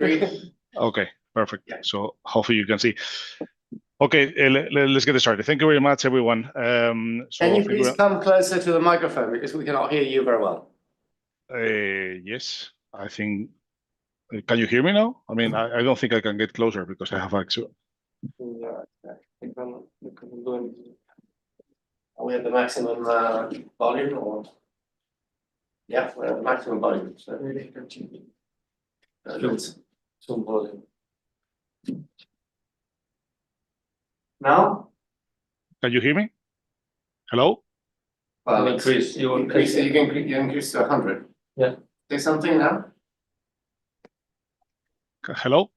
Three. Okay, perfect. Yeah. So hopefully you can see. Okay, let's get started. Thank you very much, everyone. Can you please come closer to the microphone because we cannot hear you very well? Yes, I think. Can you hear me now? I mean, I don't think I can get closer because I have actually. Yeah, are we at the maximum volume or? Yeah, we're at the maximum volume. So really continue. Some volume. Now? Can you hear me? Hello? Well, increase. You increase to 100. Yeah. Do something now? Hello?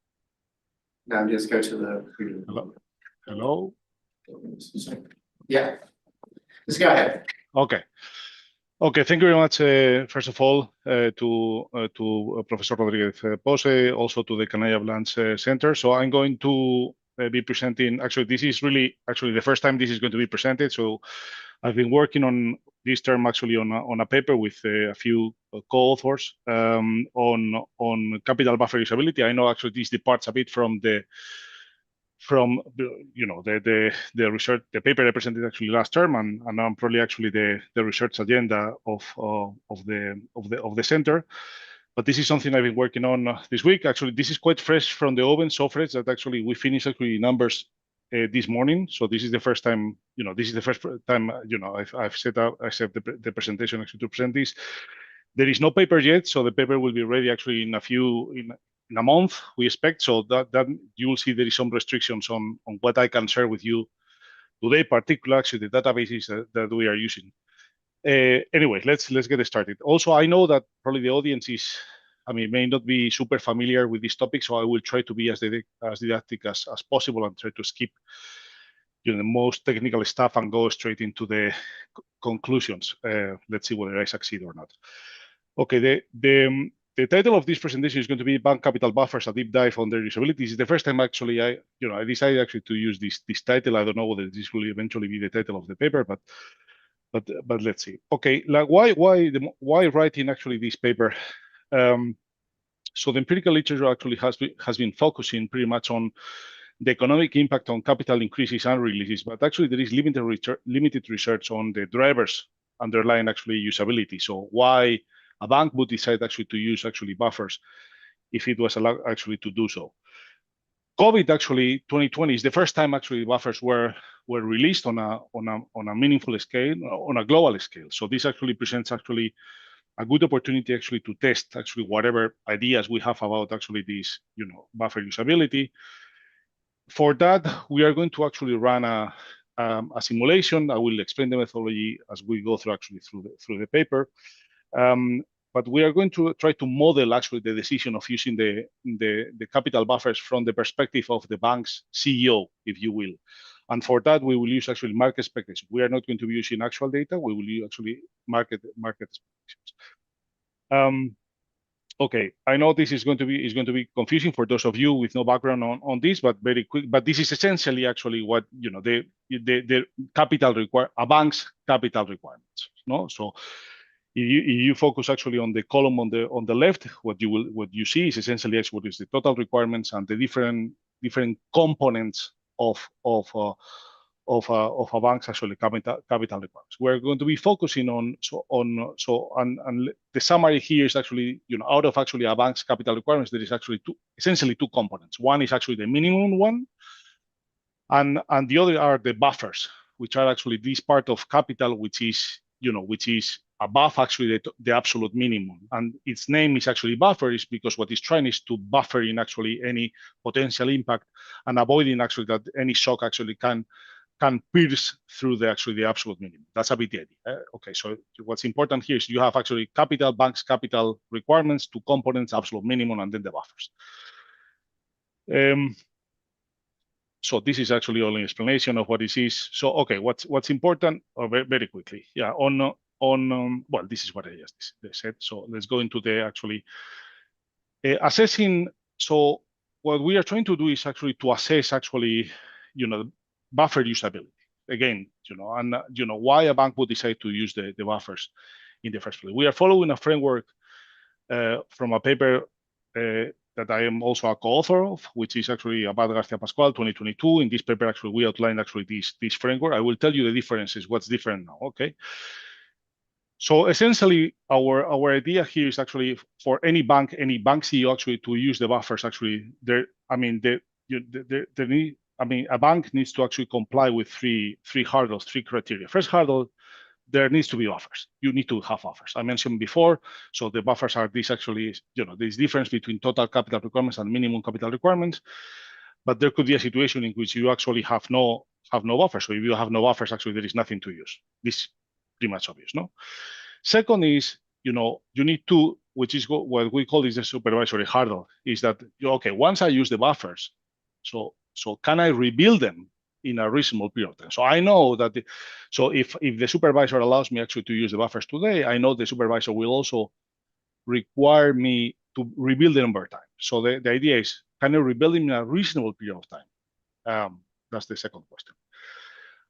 Now just go to the. Hello? Hello? Yeah. Let's go ahead. Okay. Okay, thank you very much, first of all, to Professor Rodriguez Pose, also to the Cañada-Blanch Centre. So I'm going to be presenting, actually, this is really, actually, the first time this is going to be presented. So I've been working on this term, actually, on a paper with a few co-authors on capital buffer usability. I know, actually, this departs a bit from the research, the paper I presented actually last term, and I'm probably actually the research agenda of the center. But this is something I've been working on this week. Actually, this is quite fresh from the oven, so fresh that actually we finished actually numbers this morning. So this is the first time, this is the first time, I've set the presentation actually to present this. There is no paper yet, so the paper will be ready actually in a month, we expect. So that you will see there is some restrictions on what I can share with you today, particularly actually the databases that we are using. Anyway, let's get started. Also, I know that probably the audience may not be super familiar with this topic, so I will try to be as didactic as possible and try to skip the most technical stuff and go straight into the conclusions. Let's see whether I succeed or not. Okay, the title of this presentation is going to be Bank Capital Buffers, a deep dive on their usability. This is the first time actually I decided actually to use this title. I don't know whether this will eventually be the title of the paper, but let's see. Okay, like why writing actually this paper? So the empirical literature actually has been focusing pretty much on the economic impact on capital increases and releases, but actually there is limited research on the drivers underlying actually usability. So why a bank would decide actually to use actually buffers if it was allowed actually to do so. COVID actually 2020 is the first time actually buffers were released on a meaningful scale, on a global scale. So this actually presents actually a good opportunity actually to test actually whatever ideas we have about actually this buffer usability. For that, we are going to actually run a simulation. I will explain the methodology as we go through actually through the paper. But we are going to try to model actually the decision of using the capital buffers from the perspective of the bank's CEO, if you will. And for that, we will use actually market expectations. We are not going to be using actual data. We will use actually market expectations. Okay, I know this is going to be confusing for those of you with no background on this, but very quick. But this is essentially actually what the capital a bank's capital requirements. No, so if you focus actually on the column on the left, what you see is essentially what is the total requirements and the different components of a bank's actually capital requirements. We're going to be focusing on the summary here is actually out of actually a bank's capital requirements there is actually essentially two components. One is actually the minimum one, and the other are the buffers, which are actually this part of capital which is above actually the absolute minimum. And its name is actually buffer is because what it's trying is to buffer in actually any potential impact and avoiding actually that any shock actually can pierce through the absolute minimum. That's a bit the idea. Okay, so what's important here is you have actually bank's capital requirements, two components, absolute minimum, and then the buffers. So this is actually only an explanation of what this is. So okay, what's important? Very quickly, yeah. Well, this is what I just said. So let's go into the actually assessing. So what we are trying to do is actually to assess actually buffer usability again, and why a bank would decide to use the buffers in the first place. We are following a framework from a paper that I am also a co-author of, which is actually Abad García Pascual, 2022. In this paper, actually, we outlined actually this framework. I will tell you the differences, what's different now, okay? So essentially, our idea here is actually for any bank CEO actually to use the buffers. Actually, a bank needs to actually comply with three hurdles, three criteria. First hurdle, there needs to be buffers. You need to have buffers. I mentioned before. So the buffers are this actually, this difference between total capital requirements and minimum capital requirements. But there could be a situation in which you actually have no buffers. So if you have no buffers, actually there is nothing to use. This is pretty much obvious, no? Second is, you need to, which is what we call is the supervisory hurdle, is that, okay, once I use the buffers, so can I rebuild them in a reasonable period of time? So I know that, if the supervisor allows me actually to use the buffers today, I know the supervisor will also require me to rebuild them over time. So the idea is, can I rebuild them in a reasonable period of time? That's the second question.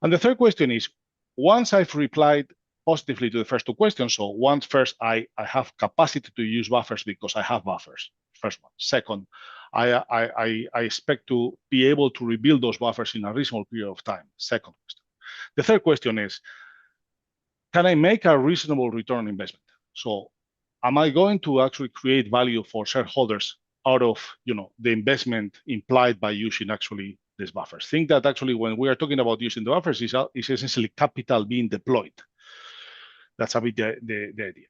And the third question is, once I've replied positively to the first two questions, so once first I have capacity to use buffers because I have buffers, first one. Second, I expect to be able to rebuild those buffers in a reasonable period of time, second question. The third question is, can I make a reasonable return on investment? So am I going to actually create value for shareholders out of the investment implied by using actually these buffers? Think that actually when we are talking about using the buffers, is essentially capital being deployed. That's a bit the idea.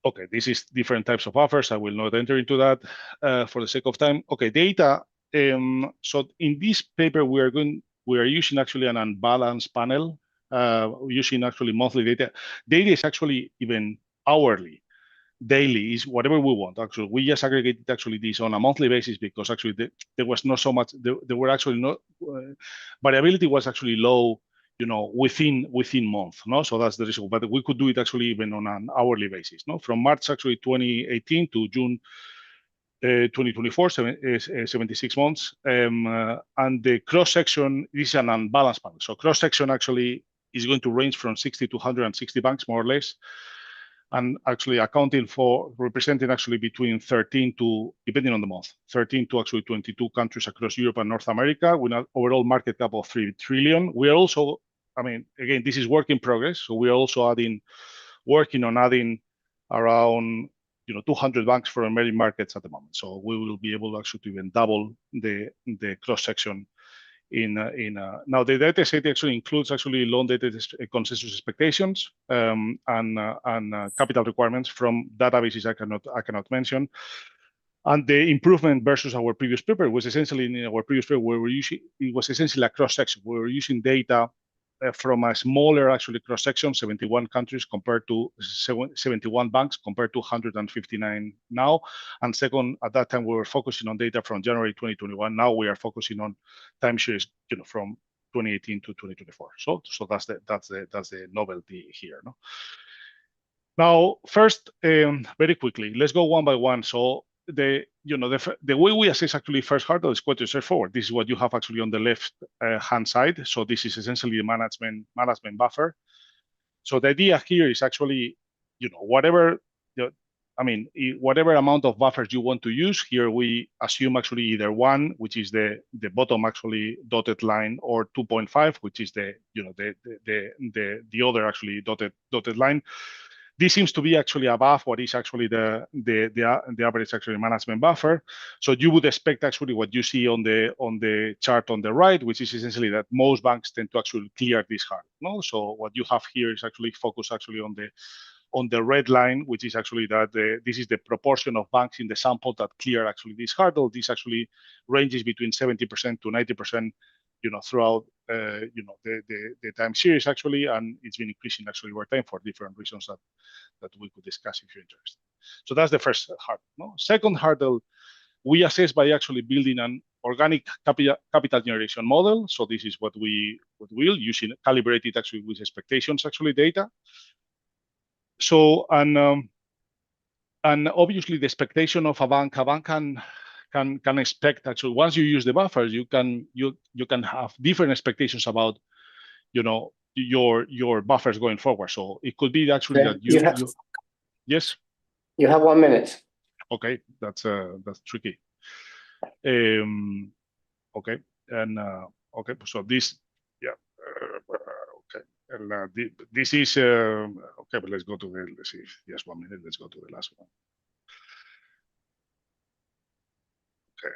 Okay, this is different types of buffers. I will not enter into that for the sake of time. Okay, data. So in this paper, we are using actually an unbalanced panel, using actually monthly data. Data is actually even hourly. Daily is whatever we want. Actually, we just aggregated actually this on a monthly basis because actually there was not so much. There were actually no variability was actually low. Within month, no. So that's the reason. But we could do it actually even on an hourly basis, no. From March actually 2018 to June 2024, 76 months, and the cross section is an unbalanced panel. So cross section actually is going to range from 60 to 160 banks more or less. And actually representing actually between 13 to, depending on the month, 13 to actually 22 countries across Europe and North America with an overall market cap of 3 trillion. We are also, again, this is work in progress. So we are also working on adding around 200 banks for emerging markets at the moment. So we will be able actually to even double the cross section now the data set actually includes actually loan data consensus expectations and capital requirements from databases I cannot mention. And the improvement versus our previous paper was essentially in our previous paper where it was essentially a cross section. We were using data from a smaller actually cross section, 71 countries compared to 71 banks compared to 159 now. And second, at that time we were focusing on data from January 2021. Now we are focusing on time series, from 2018 to 2024. So that's the novelty here, no. Now, first, very quickly, let's go one by one. So the way we assess actually first hurdle is quite straightforward. This is what you have actually on the left hand side. So this is essentially the management buffer. So the idea here is actually, whatever amount of buffers you want to use. Here we assume actually either 1, which is the bottom actually dotted line, or 2.5, which is the other actually dotted line. This seems to be actually above what is actually the average actually management buffer. So you would expect actually what you see on the chart on the right, which is essentially that most banks tend to actually clear this hurdle. No, so what you have here is actually focused actually on the red line, which is actually that this is the proportion of banks in the sample that clear actually this hurdle. This actually ranges between 70% to 90%. Throughout the time series actually, and it's been increasing actually over time for different reasons that we could discuss if you're interested. So that's the first hurdle. No? Second hurdle, we assess by actually building an organic capital generation model. So this is what we will using calibrated actually with expectations actually data. So and obviously the expectation of a bank can expect actually once you use the buffers, you can have different expectations about your buffers going forward. So it could be actually that you yes. You have 1 minute. Okay, that's tricky. Okay, and okay, so this, yeah, okay, and this is okay. But let's go to the. Let's see. Just 1 minute. Let's go to the last one. Okay.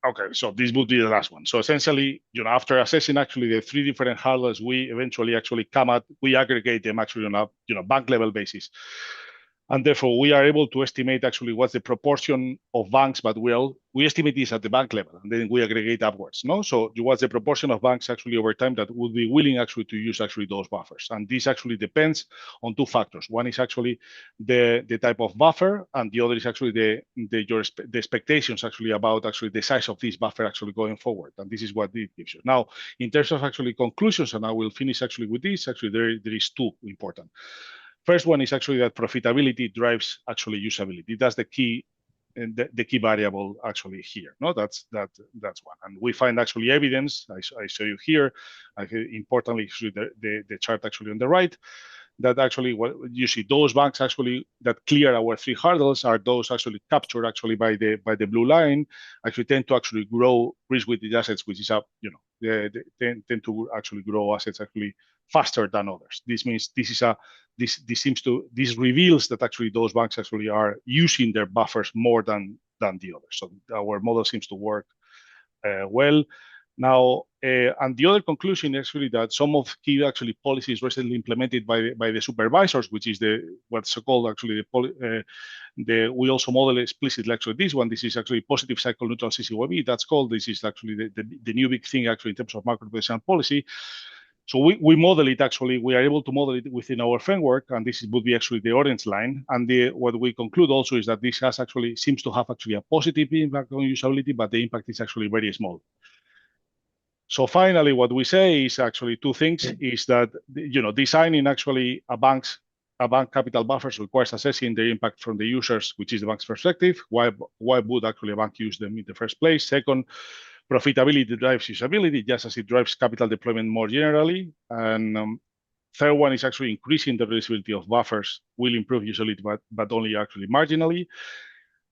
Okay, so this would be the last one. So essentially, after assessing actually the 3 different hurdles, we eventually actually we aggregate them actually on a bank level basis. And therefore, we are able to estimate actually what's the proportion of banks, but we estimate this at the bank level, and then we aggregate upwards. No, so what's the proportion of banks actually over time that would be willing actually to use actually those buffers? And this actually depends on 2 factors. One is actually the type of buffer, and the other is actually the expectations actually about actually the size of this buffer actually going forward. And this is what it gives you. Now, in terms of actually conclusions, and I will finish actually with this. Actually, there is 2 important. First one is actually that profitability drives actually usability. That's the key, the key variable actually here. No, that's one. And we find actually evidence. I show you here. Importantly, the chart actually on the right, that actually what you see those banks actually that clear our 3 hurdles are those actually captured actually by the blue line actually tend to actually grow risk-weighted assets, which is they tend to actually grow assets actually faster than others. This means this reveals that actually those banks actually are using their buffers more than the others. So our model seems to work well. Now, and the other conclusion is really that some of key actually policies recently implemented by the supervisors, which is what's so-called actually we also model explicitly actually this one. This is actually positive cycle neutral CCYB. That's called. This is actually the new big thing actually in terms of macroprudential policy. So we model it actually. We are able to model it within our framework, and this would be actually the orange line. And what we conclude also is that this seems to have actually a positive impact on usability, but the impact is actually very small. So finally, what we say is actually 2 things: is that designing actually a bank capital buffers requires assessing the impact from the users, which is the bank's perspective. Why would actually a bank use them in the first place? Second, profitability drives usability, just as it drives capital deployment more generally. And third one is actually increasing the releasability of buffers will improve usability, but only actually marginally.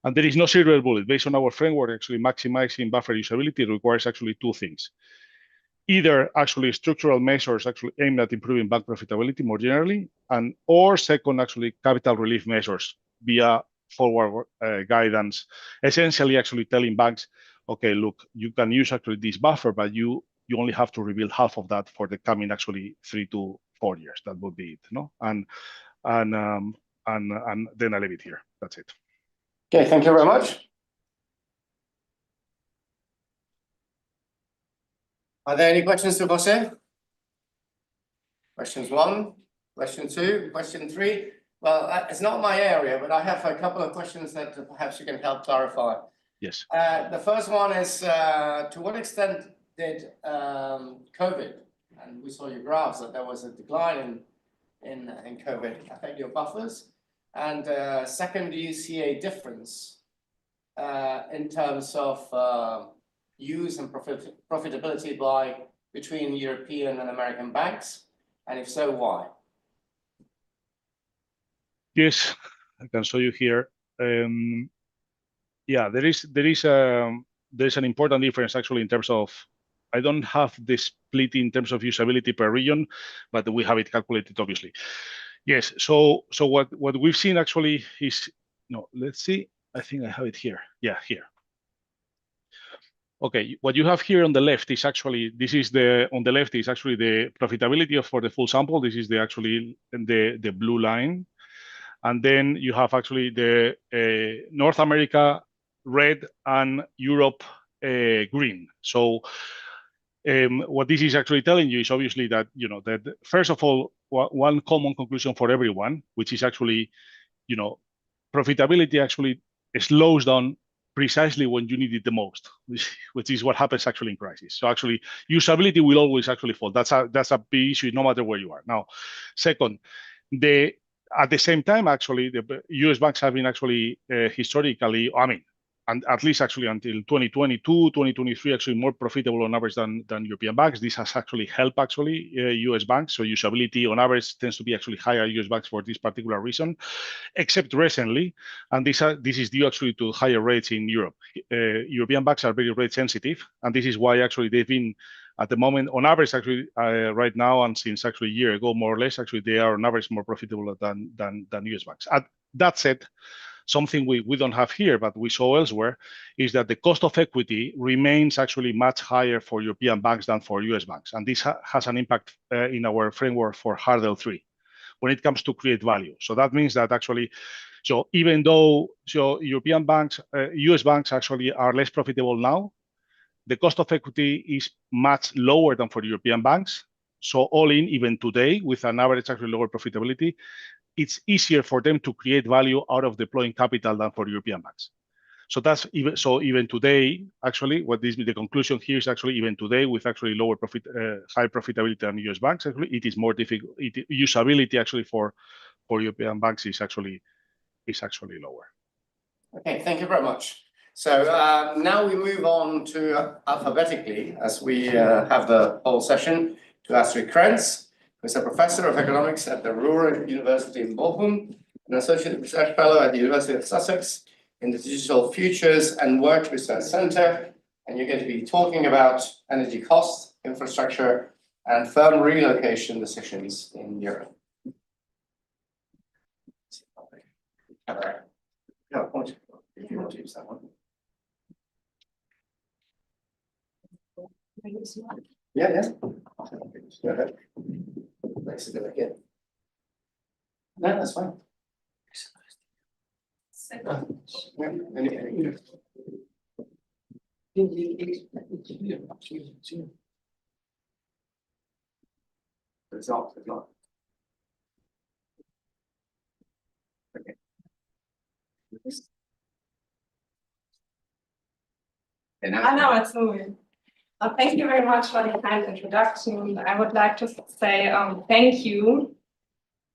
And there is no silver bullet. Based on our framework, actually maximizing buffer usability requires actually 2 things. Either actually structural measures actually aimed at improving bank profitability more generally, or second, actually capital relief measures via forward guidance, essentially actually telling banks, okay, look, you can use actually this buffer, but you only have to rebuild half of that for the coming actually 3 to 4 years. That would be it, no? And then I leave it here. That's it. Okay, thank you very much. Are there any questions to José? Questions 1, question 2, question 3. Well, it's not my area, but I have a couple of questions that perhaps you can help clarify. Yes. The first one is, to what extent did COVID, and we saw your graphs that there was a decline in COVID, affect your buffers? And second, do you see a difference in terms of use and profitability between European and American banks? And if so, why? Yes, I can show you here. Yeah, there is an important difference actually in terms of, I don't have the split in terms of usability per region, but we have it calculated obviously. Yes, so what we've seen actually is, no, let's see, I think I have it here. Yeah, here. Okay, what you have here on the left is actually, on the left is actually the profitability for the full sample. This is the blue line. And then you have actually the North America red and Europe green. So what this is actually telling you is obviously that, that first of all, one common conclusion for everyone, which is actually, profitability actually slows down precisely when you need it the most, which is what happens actually in crisis. So actually, usability will always actually fall. That's a big issue no matter where you are. Now, second, at the same time, actually, the US banks have been actually historically, and at least actually until 2022, 2023, actually more profitable on average than European banks. This has actually helped US banks. So usability on average tends to be actually higher US banks for this particular reason, except recently, and this is due actually to higher rates in Europe. European banks are very rate sensitive, and this is why actually they've been at the moment, on average, actually, right now and since actually a year ago, more or less, actually, they are on average more profitable than US banks. That said, something we don't have here, but we saw elsewhere, is that the cost of equity remains actually much higher for European banks than for US banks. And this has an impact in our framework for Hurdle 3 when it comes to create value. So that means that actually, so even though European banks, US banks actually are less profitable now, the cost of equity is much lower than for European banks. So all in, even today, with an average actually lower profitability, it's easier for them to create value out of deploying capital than for European banks. So that's even today, actually, the conclusion here is actually even today with actually lower high profitability than US banks, actually, it is more difficult. Usability actually for European banks is actually lower. Okay, thank you very much. So now we move on to alphabetically, as we have the whole session, to Astrid Krenz, who is a professor of economics at the Ruhr University in Bochum, an associate research fellow at the University of Sussex in the Digital Futures and Work Research Centre. And you're going to be talking about energy costs, infrastructure, and firm relocation decisions in Europe. If you want to use that one. Yeah. Go ahead. Thanks to do it again. No, that's fine. It's not. Okay. I know it's moving. Thank you very much for the kind introduction. I would like to say thank you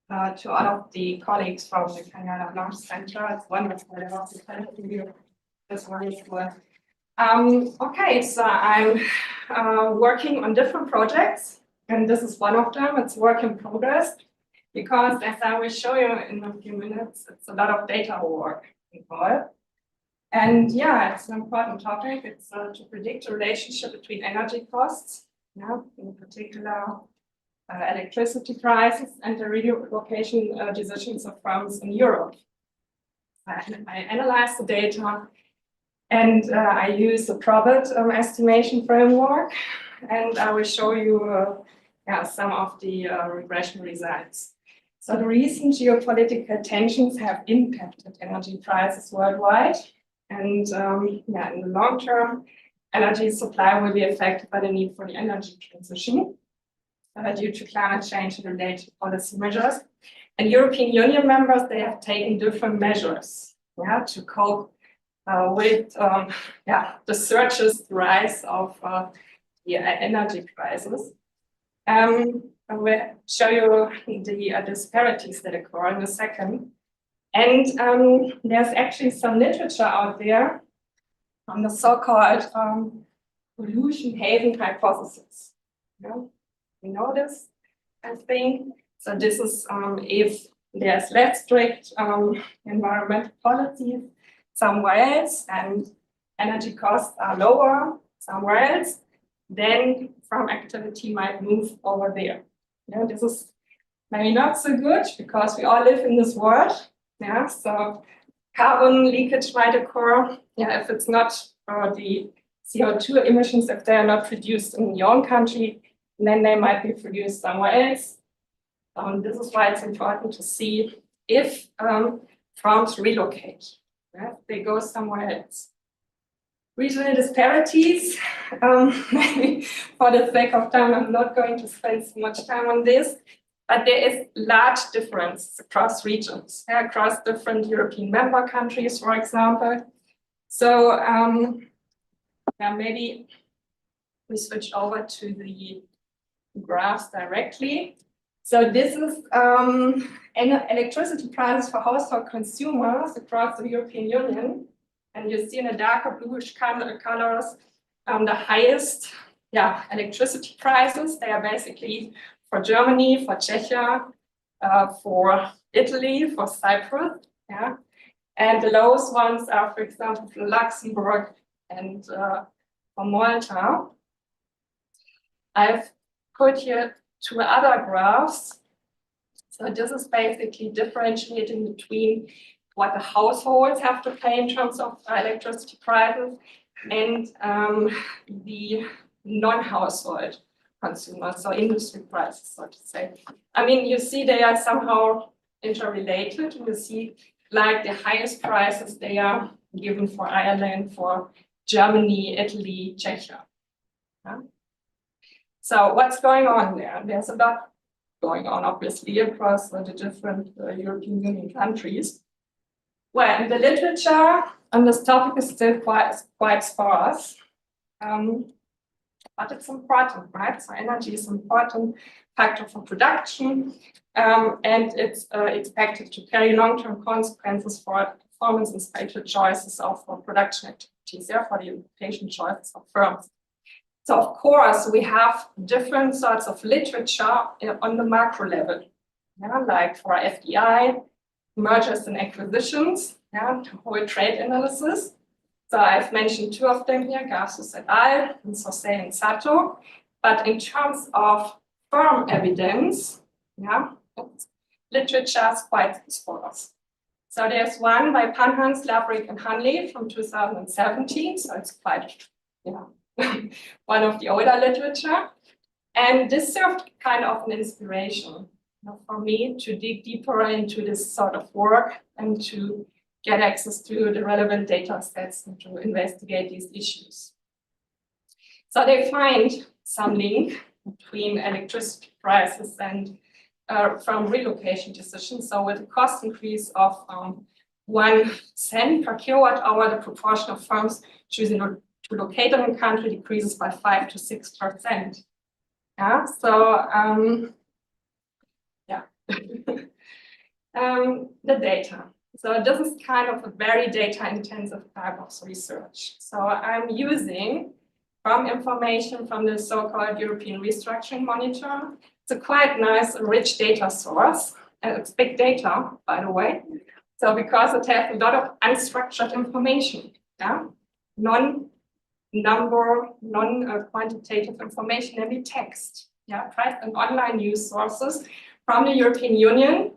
to all of the colleagues from the Cañada-Blanch Centre. It's wonderful to have the time to do this wonderful. Okay, so I'm working on different projects, and this is one of them. It's work in progress because, as I will show you in a few minutes, it's a lot of data work involved. And yeah, it's an important topic. It's to predict the relationship between energy costs, in particular electricity prices and the relocation decisions of firms in Europe. I analyze the data and I use the Prof estimation framework, and I will show you some of the regression results. So the recent geopolitical tensions have impacted energy prices worldwide. And in the long term, energy supply will be affected by the need for the energy transition due to climate change and related policy measures. And European Union members, they have taken different measures to cope with the surges, the rise of the energy prices. I will show you the disparities that occur in a second. And there's actually some literature out there on the so-called pollution haven hypothesis. You know this, I think. So this is if there's less strict environmental policies somewhere else and energy costs are lower somewhere else, then farm activity might move over there. This is maybe not so good because we all live in this world. So carbon leakage might occur if it's not the CO2 emissions, if they are not produced in your own country, then they might be produced somewhere else. This is why it's important to see if farms relocate, they go somewhere else. Regional disparities, maybe for the sake of time, I'm not going to spend so much time on this. But there is large difference across regions, across different European member countries, for example. So maybe we switch over to the graphs directly. So this is electricity prices for household consumers across the European Union. And you see in the darker bluish colors the highest electricity prices. They are basically for Germany, for Czechia, for Italy, for Cyprus. Yeah. And the lowest ones are, for example, for Luxembourg and for Malta. I've put here 2 other graphs. So this is basically differentiating between what the households have to pay in terms of electricity prices and the non-household consumers, so industry prices, so to say. I mean, you see they are somehow interrelated. You see like the highest prices they are given for Ireland, for Germany, Italy, Czechia. Yeah? So what's going on there? There's a lot going on, obviously, across the different European Union countries. Well, in the literature on this topic is still quite sparse, but it's important, right? So energy is an important factor for production, and it's expected to carry long-term consequences for performance and spatial choices of production activities, for the patient choices of firms. So of course, we have different sorts of literature on the macro level, like for FDI, mergers and acquisitions, whole trade analysis. So I've mentioned 2 of them here, Garces et al. And Sose and Sato. But in terms of firm evidence, literature is quite sparse. So there's one by Panhans, Laverick, and Hanley from 2017. So it's quite, one of the older literature. And this served kind of an inspiration for me to dig deeper into this sort of work and to get access to the relevant data sets and to investigate these issues. So they find some link between electricity prices and from relocation decisions. So with a cost increase of 1 cent per kilowatt hour, the proportion of firms choosing to locate in a country decreases by 5 to 6%. The data. So this is kind of a very data-intensive type of research. So I'm using information from the so-called European Restructuring Monitor. It's a quite nice, rich data source. And it's big data, by the way. So because it has a lot of unstructured information, non-number, non-quantitative information, namely text, price and online news sources from the European Union,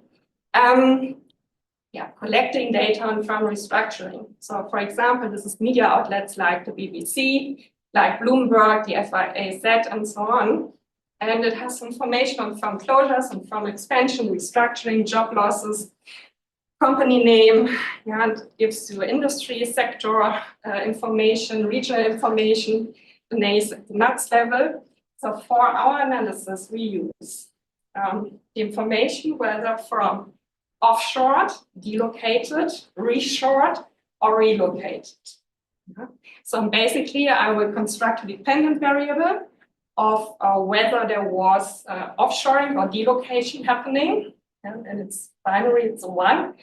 collecting data on firm restructuring. So for example, this is media outlets like the BBC, like Bloomberg, the FIAZ, and so on. And it has information on firm closures and firm expansion, restructuring, job losses, company name, and it gives you industry sector information, regional information, the NACE at the NUTS level. So for our analysis, we use the information whether from offshored, delocated, reshored, or relocated. So basically, I will construct a dependent variable of whether there was offshoring or delocation happening, and it's binary, it's a 1,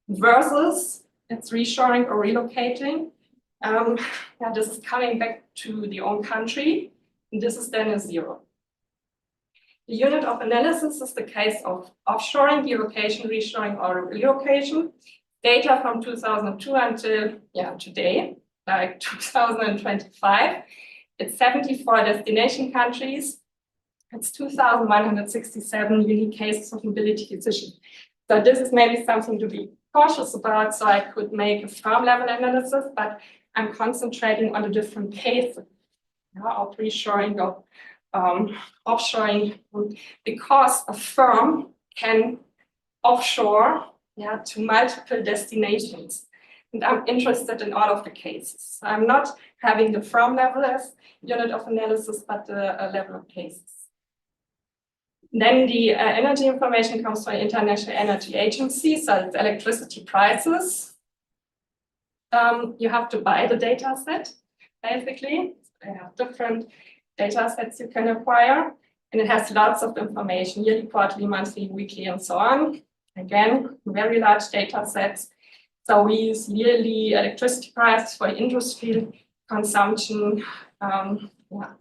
versus it's reshoring or relocating. This is coming back to the own country, and this is then a 0. The unit of analysis is the case of offshoring, delocation, reshoring, or relocation. Data from 2002 until today, like 2025. It's 74 destination countries. It's 2,167 unique cases of mobility decision. So this is maybe something to be cautious about. So I could make a firm level analysis, but I'm concentrating on the different cases of reshoring, of offshoring, because a firm can offshore to multiple destinations. And I'm interested in all of the cases. I'm not having the firm level as unit of analysis, but the level of cases. Then the energy information comes from the International Energy Agency, so it's electricity prices. You have to buy the data set, basically. They have different data sets you can acquire, and it has lots of information, yearly, quarterly, monthly, weekly, and so on. Again, very large data sets. So we use yearly electricity prices for industrial consumption. Yeah.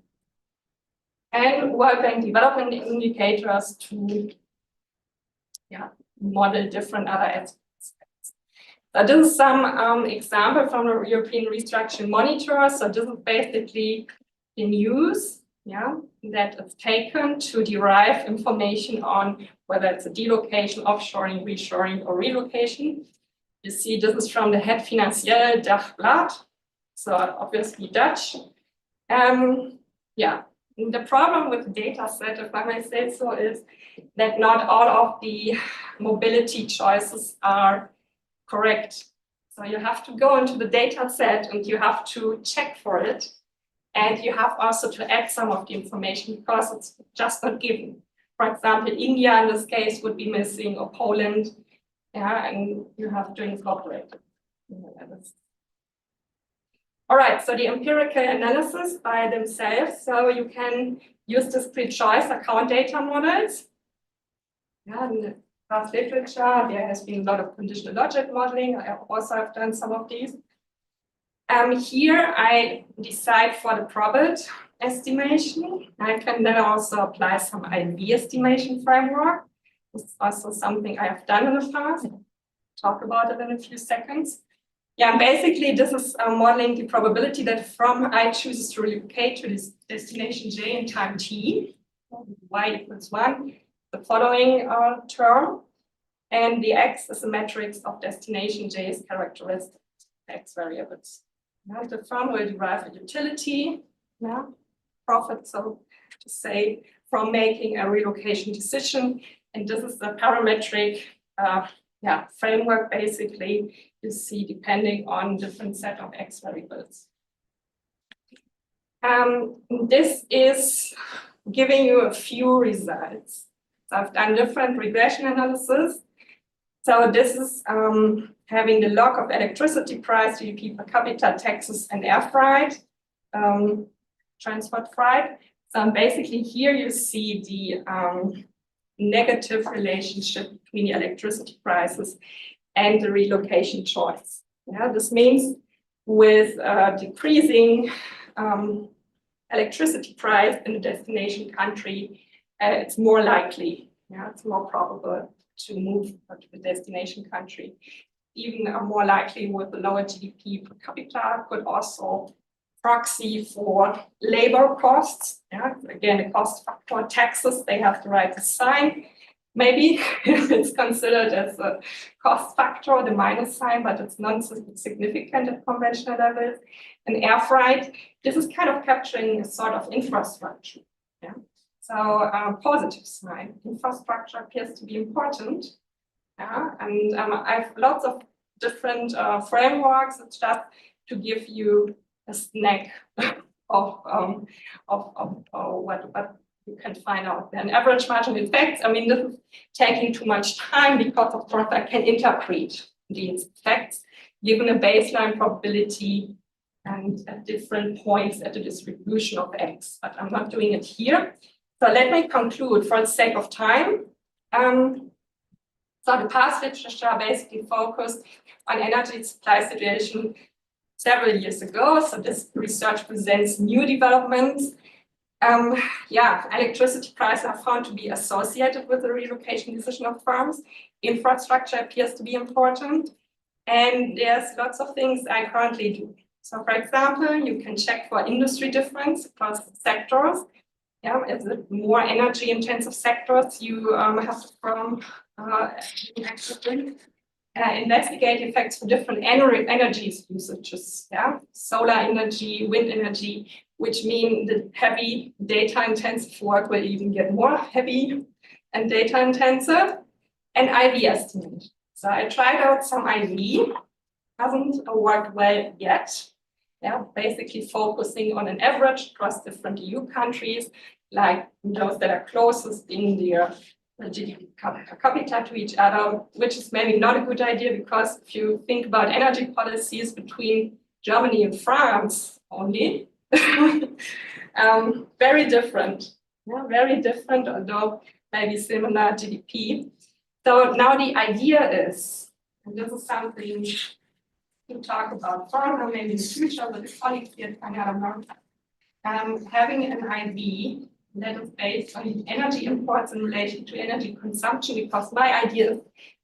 And World Bank development indicators to model different other aspects. So this is some example from the European Restructuring Monitor. So this is basically the news that is taken to derive information on whether it's a delocation, offshoring, reshoring, or relocation. You see, this is from the Het Financieel Dagblad, so obviously Dutch. The problem with the data set, if I may say so, is that not all of the mobility choices are correct. So you have to go into the data set and you have to check for it. And you have also to add some of the information because it's just not given. For example, India in this case would be missing, or Poland, and you have to incorporate it. All right, so the empirical analysis by themselves. So you can use discrete choice account data models. In the past literature, there has been a lot of conditional logic modeling. I also have done some of these. Here I decide for the probit estimation. I can then also apply some IV estimation framework. This is also something I have done in the past. I'll talk about it in a few seconds. Yeah, basically this is modeling the probability that from I chooses to relocate to this destination J in time t, y equals 1, the following term, and the x is a matrix of destination J's characteristics, x variables. The firm will derive a utility, profit, so to say, from making a relocation decision. And this is the parametric framework, basically, you see, depending on different set of x variables. This is giving you a few results. So I've done different regression analysis. So this is having the log of electricity price, GDP per capita, taxes, and air freight, transport freight. So basically here you see the negative relationship between the electricity prices and the relocation choice. This means with decreasing electricity price in the destination country, it's more likely, it's more probable to move to the destination country. Even more likely with the lower GDP per capita, could also proxy for labor costs. Again, the cost factor, taxes, they have the right to sign. Maybe it's considered as a cost factor, the minus sign, but it's not significant at conventional levels. And air freight, this is kind of capturing a sort of infrastructure. So positive sign, infrastructure appears to be important. And I have lots of different frameworks. It's just to give you a snack of what you can find out there. An average margin effects, I mean, this is taking too much time because, of course, I can interpret these effects given a baseline probability and at different points at the distribution of x, but I'm not doing it here. So let me conclude for the sake of time. So the past literature basically focused on energy supply situation several years ago. So this research presents new developments. Electricity prices are found to be associated with the relocation decision of firms. Infrastructure appears to be important. And there's lots of things I currently do. So for example, you can check for industry difference across sectors. Is it more energy intensive sectors you have from investigate effects for different energy usages, solar energy, wind energy, which mean the heavy data intensive work will even get more heavy and data intensive, and IV estimate. So I tried out some IV, hasn't worked well yet. Basically focusing on an average across different EU countries, like those that are closest in their GDP per capita to each other, which is maybe not a good idea because if you think about energy policies between Germany and France only, very different, although maybe similar GDP. So now the idea is, And this is something to talk about further, maybe in the future with the colleagues here at Cañada-Blanch. Having an IV that is based on energy imports in relation to energy consumption, because my idea is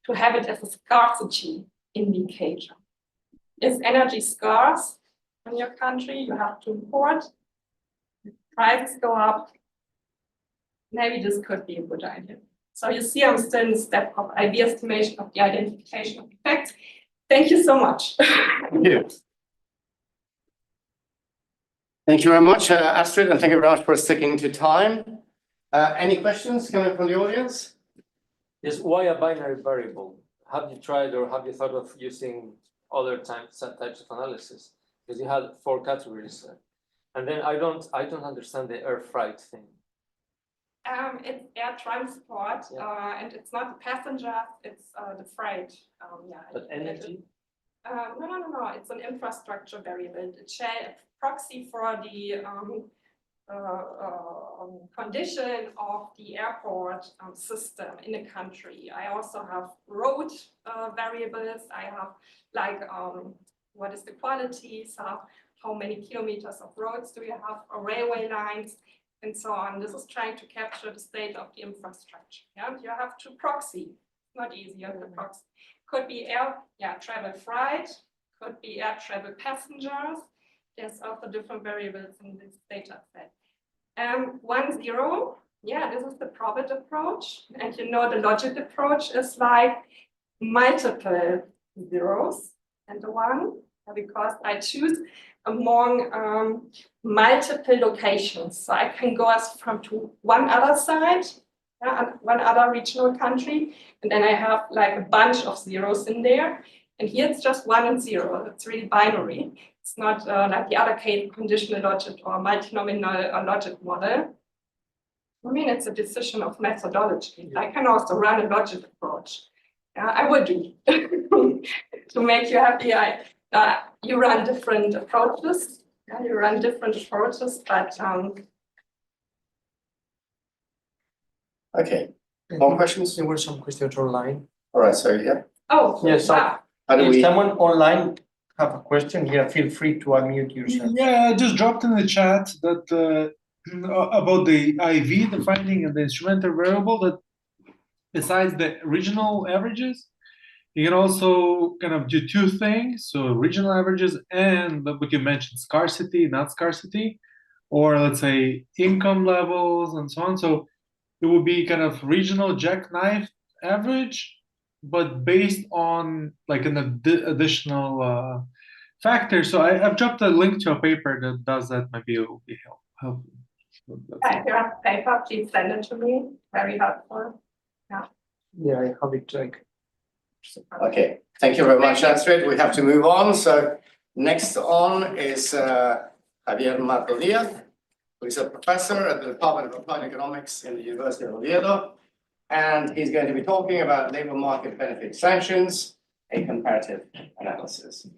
to have it as a scarcity indicator. Is energy scarce in your country? You have to import. Prices go up. Maybe this could be a good idea. So you see, I'm still in the step of IV estimation of the identification of effects. Thank you so much. Thank you. Thank you very much, Astrid, and thank you very much for sticking to time. Any questions coming from the audience? Yes, why a binary variable? Have you tried or have you thought of using other types of analysis? Because you had 4 categories. And then I don't understand the air freight thing. It's air transport, and it's not the passengers, it's the freight. But energy? No. It's an infrastructure variable. It's a proxy for the condition of the airport system in a country. I also have road variables. I have like what is the quality, so how many kilometers of roads do we have, or railway lines, and so on. This is trying to capture the state of the infrastructure. Yeah, you have to proxy. Not easy, you have to proxy. Could be air travel freight, could be air travel passengers. There's also different variables in this data set. 1, 0, this is the probit approach. And you know the logic approach is like multiple zeros and the 1, because I choose among multiple locations. So I can go to one other side, one other regional country, and then I have like a bunch of zeros in there. And here it's just 1 and 0. It's really binary. It's not like the other case conditional logic or multinomial logic model. I mean, it's a decision of methodology. I can also run a logic approach. I would do to make you happy. You run different approaches. But Okay. More questions? There were some questions online. All right, so yeah. oh, Yes, so wow. How do if we? someone online have a question here, feel free to unmute yourself. Yeah, I just dropped in the chat that about the IV, the finding and the instrumental variable, that besides the regional averages, you can also kind of do 2 things. So regional averages and we can mention scarcity, not scarcity, or let's say income levels and so on. So it would be kind of regional jackknife average, but based on like an additional factor. So I've dropped a link to a paper that does that. Maybe it will be helpful. If you have paper, please send it to me. Very helpful. Yeah, I have it like. Okay, thank you very much, Astrid. We have to move on. So next on is Javier Mato Diaz, who is a professor at the Department of Applied Economics in the University of Oviedo. And he's going to be talking about labor market benefit sanctions, a comparative analysis.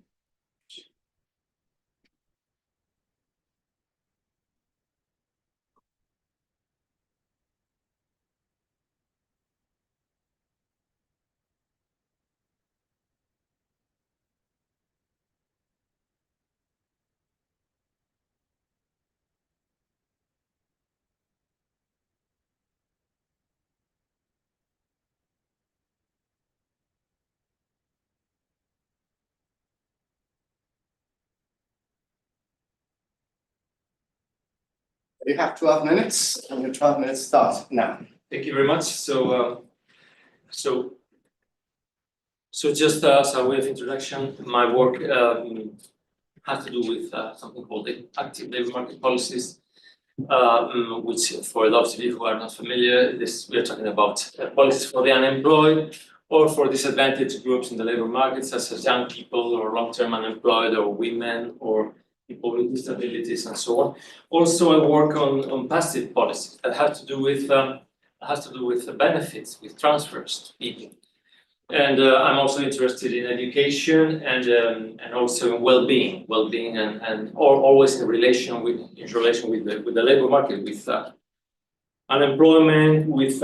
You have 12 minutes, and your 12 minutes start now. Thank you very much. So just as a way of introduction, my work has to do with something called the active labor market policies, which for those of you who are not familiar, we are talking about policies for the unemployed or for disadvantaged groups in the labor market, such as young people or long-term unemployed or women or people with disabilities and so on. Also, I work on passive policies that have to do with the benefits, with transfers to people. And I'm also interested in education and also in well-being, and always in relation with the labor market, with unemployment, with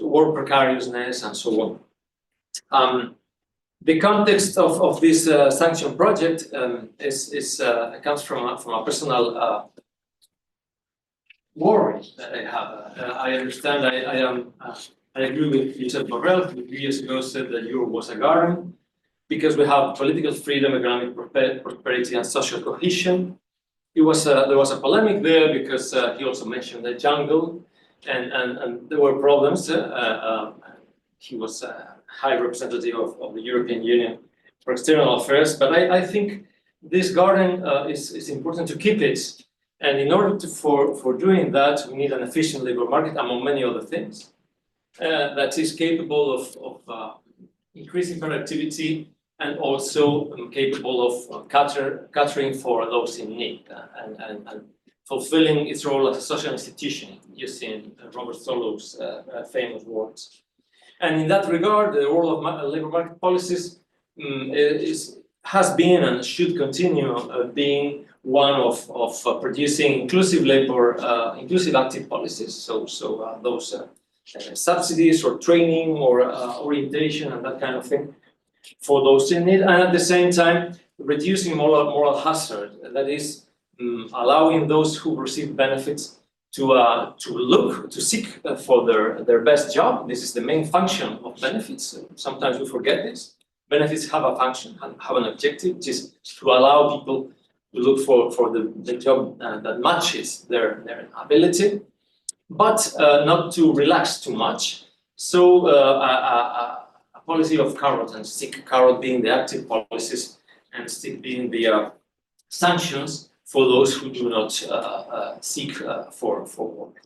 work precariousness, and so on. The context of this sanction project comes from a personal worry that I have. I understand. I agree with José Abad, who 3 years ago said that Europe was a garden because we have political freedom, economic prosperity, and social cohesion. There was a polemic there because he also mentioned the jungle, and there were problems. He was a high representative of the European Union for external affairs, but I think this garden is important to keep it. And in order for doing that, we need an efficient labor market, among many other things, that is capable of increasing productivity and also capable of catering for those in need and fulfilling its role as a social institution, using Robert Solow's famous words. And in that regard, the role of labor market policies has been and should continue being one of producing inclusive labor, inclusive active policies. So those subsidies or training or orientation and that kind of thing for those in need, and at the same time reducing moral hazard. That is, allowing those who receive benefits to seek for their best job. This is the main function of benefits. Sometimes we forget this. Benefits have a function, have an objective, which is to allow people to look for the job that matches their ability, but not to relax too much. So a policy of carrot and stick, carrot being the active policies and stick being the sanctions for those who do not seek for work.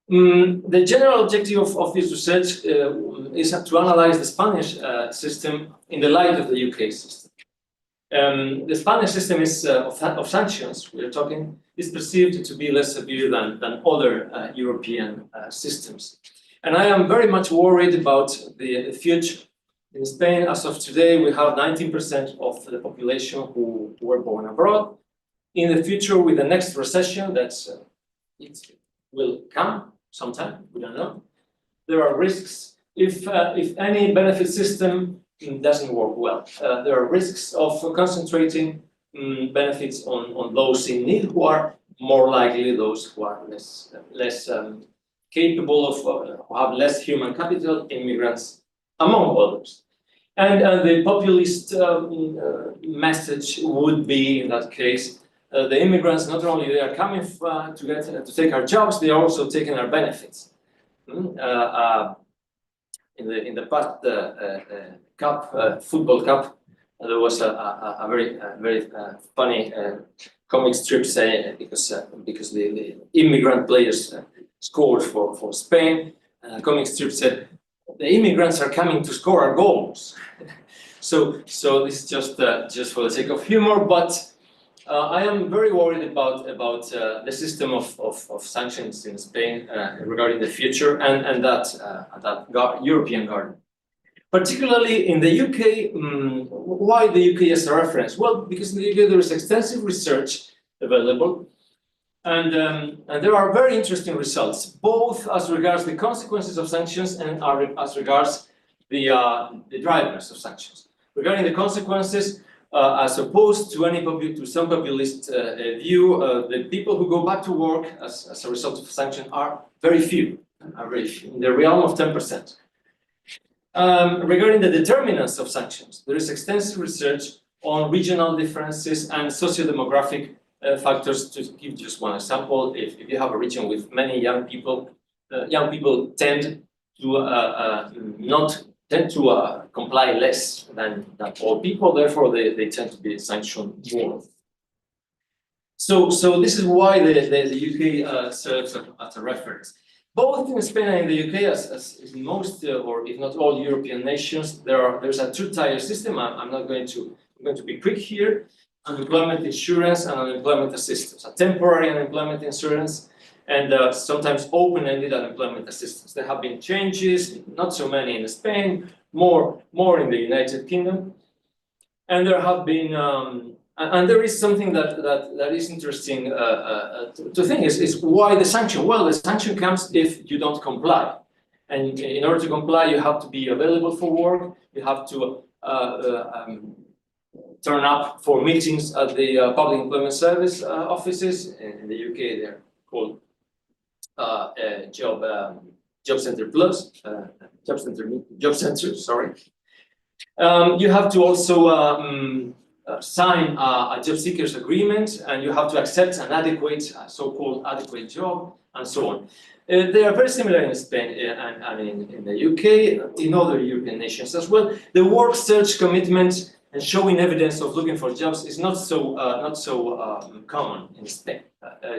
The general objective of this research is to analyze the Spanish system in the light of the UK system. The Spanish system is of sanctions, we are talking, is perceived to be less severe than other European systems. And I am very much worried about the future. In Spain, as of today, we have 19% of the population who were born abroad. In the future, with the next recession, it will come sometime, we don't know. There are risks if any benefit system doesn't work well. There are risks of concentrating benefits on those in need, who are more likely those who are less capable of, who have less human capital, immigrants, among others. And the populist message would be, in that case, the immigrants, not only they are coming to take our jobs, they are also taking our benefits. In the past football cup, there was a very funny comic strip saying because the immigrant players scored for Spain. Comic strip said, "The immigrants are coming to score our goals." So this is just for the sake of humor, but. I am very worried about the system of sanctions in Spain regarding the future and that European garden. Particularly in the UK, why the UK as a reference? Well, because in the UK there is extensive research available, and there are very interesting results, both as regards the consequences of sanctions and as regards the drivers of sanctions. Regarding the consequences, as opposed to some populist view, the people who go back to work as a result of sanctions are very few, in the realm of 10%. Regarding the determinants of sanctions, there is extensive research on regional differences and socio-demographic factors. To give just one example, if you have a region with many young people tend to comply less than old people, therefore they tend to be sanctioned more. So this is why the UK serves as a reference. Both in Spain and in the UK, as in most or if not all European nations, there's a two-tier system. I'm going to be quick here: unemployment insurance and unemployment assistance. A temporary unemployment insurance and sometimes open-ended unemployment assistance. There have been changes, not so many in Spain, more in the United Kingdom, and there have been, and there is something that is interesting to think is why the sanction. Well, the sanction comes if you don't comply, And in order to comply, you have to be available for work. You have to turn up for meetings at the Public Employment Service offices. In the UK, they're called Job Centre Plus, Job Centre. Sorry. You have to also sign a job seekers agreement, and you have to accept an adequate, so-called adequate job, and so on. They are very similar in Spain and in the UK, in other European nations as well. The work search commitment and showing evidence of looking for jobs is not so common in Spain.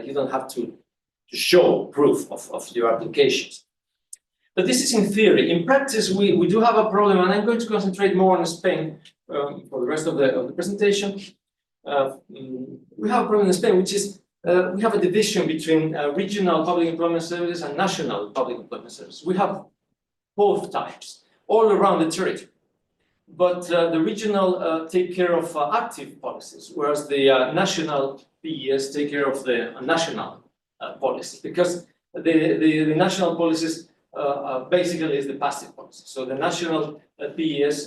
You don't have to show proof of your applications. But this is in theory. In practice, we do have a problem, and I'm going to concentrate more on Spain for the rest of the presentation. We have a problem in Spain, which is we have a division between regional public employment services and national public employment services. We have both types all around the territory. But the regional take care of active policies, whereas the national PES take care of the national policies, because the national policies basically is the passive policy. So the national PES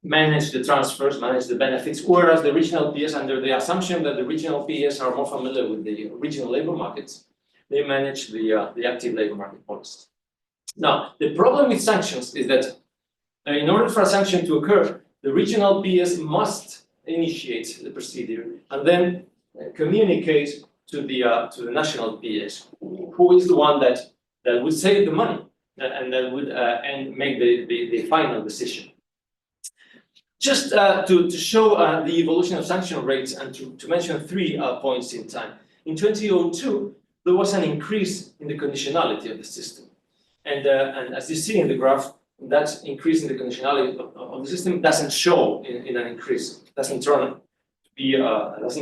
manage the transfers, manage the benefits, whereas the regional PES, under the assumption that the regional PES are more familiar with the regional labor markets, they manage the active labor market policies. Now, the problem with sanctions is that in order for a sanction to occur, the regional PES must initiate the procedure and then communicate to the national PES, who is the one that would save the money and that would and make the final decision. Just to show the evolution of sanction rates and to mention 3 points in time. In 2002, there was an increase in the conditionality of the system. And as you see in the graph, that increase in the conditionality of the system doesn't show in an increase, doesn't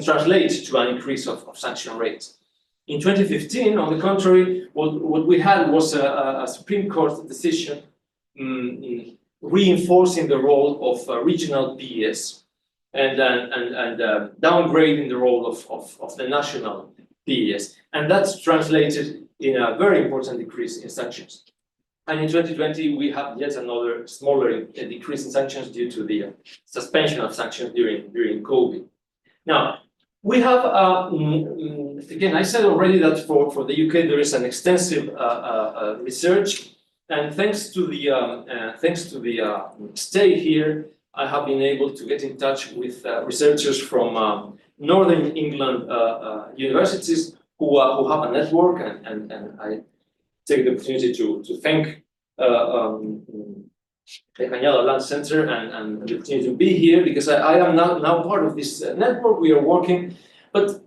translate to an increase of sanction rates. In 2015, on the contrary, what we had was a Supreme Court decision reinforcing the role of regional PES and downgrading the role of the national PES. And that's translated in a very important decrease in sanctions. And in 2020, we have yet another smaller decrease in sanctions due to the suspension of sanctions during COVID. Now, we have, again, I said already that for the UK, there is an extensive research. And thanks to the stay here, I have been able to get in touch with researchers from Northern England universities who have a network, and I take the opportunity to thank the Cañada-Blanch Centre and the opportunity to be here, because I am now part of this network. We are working, but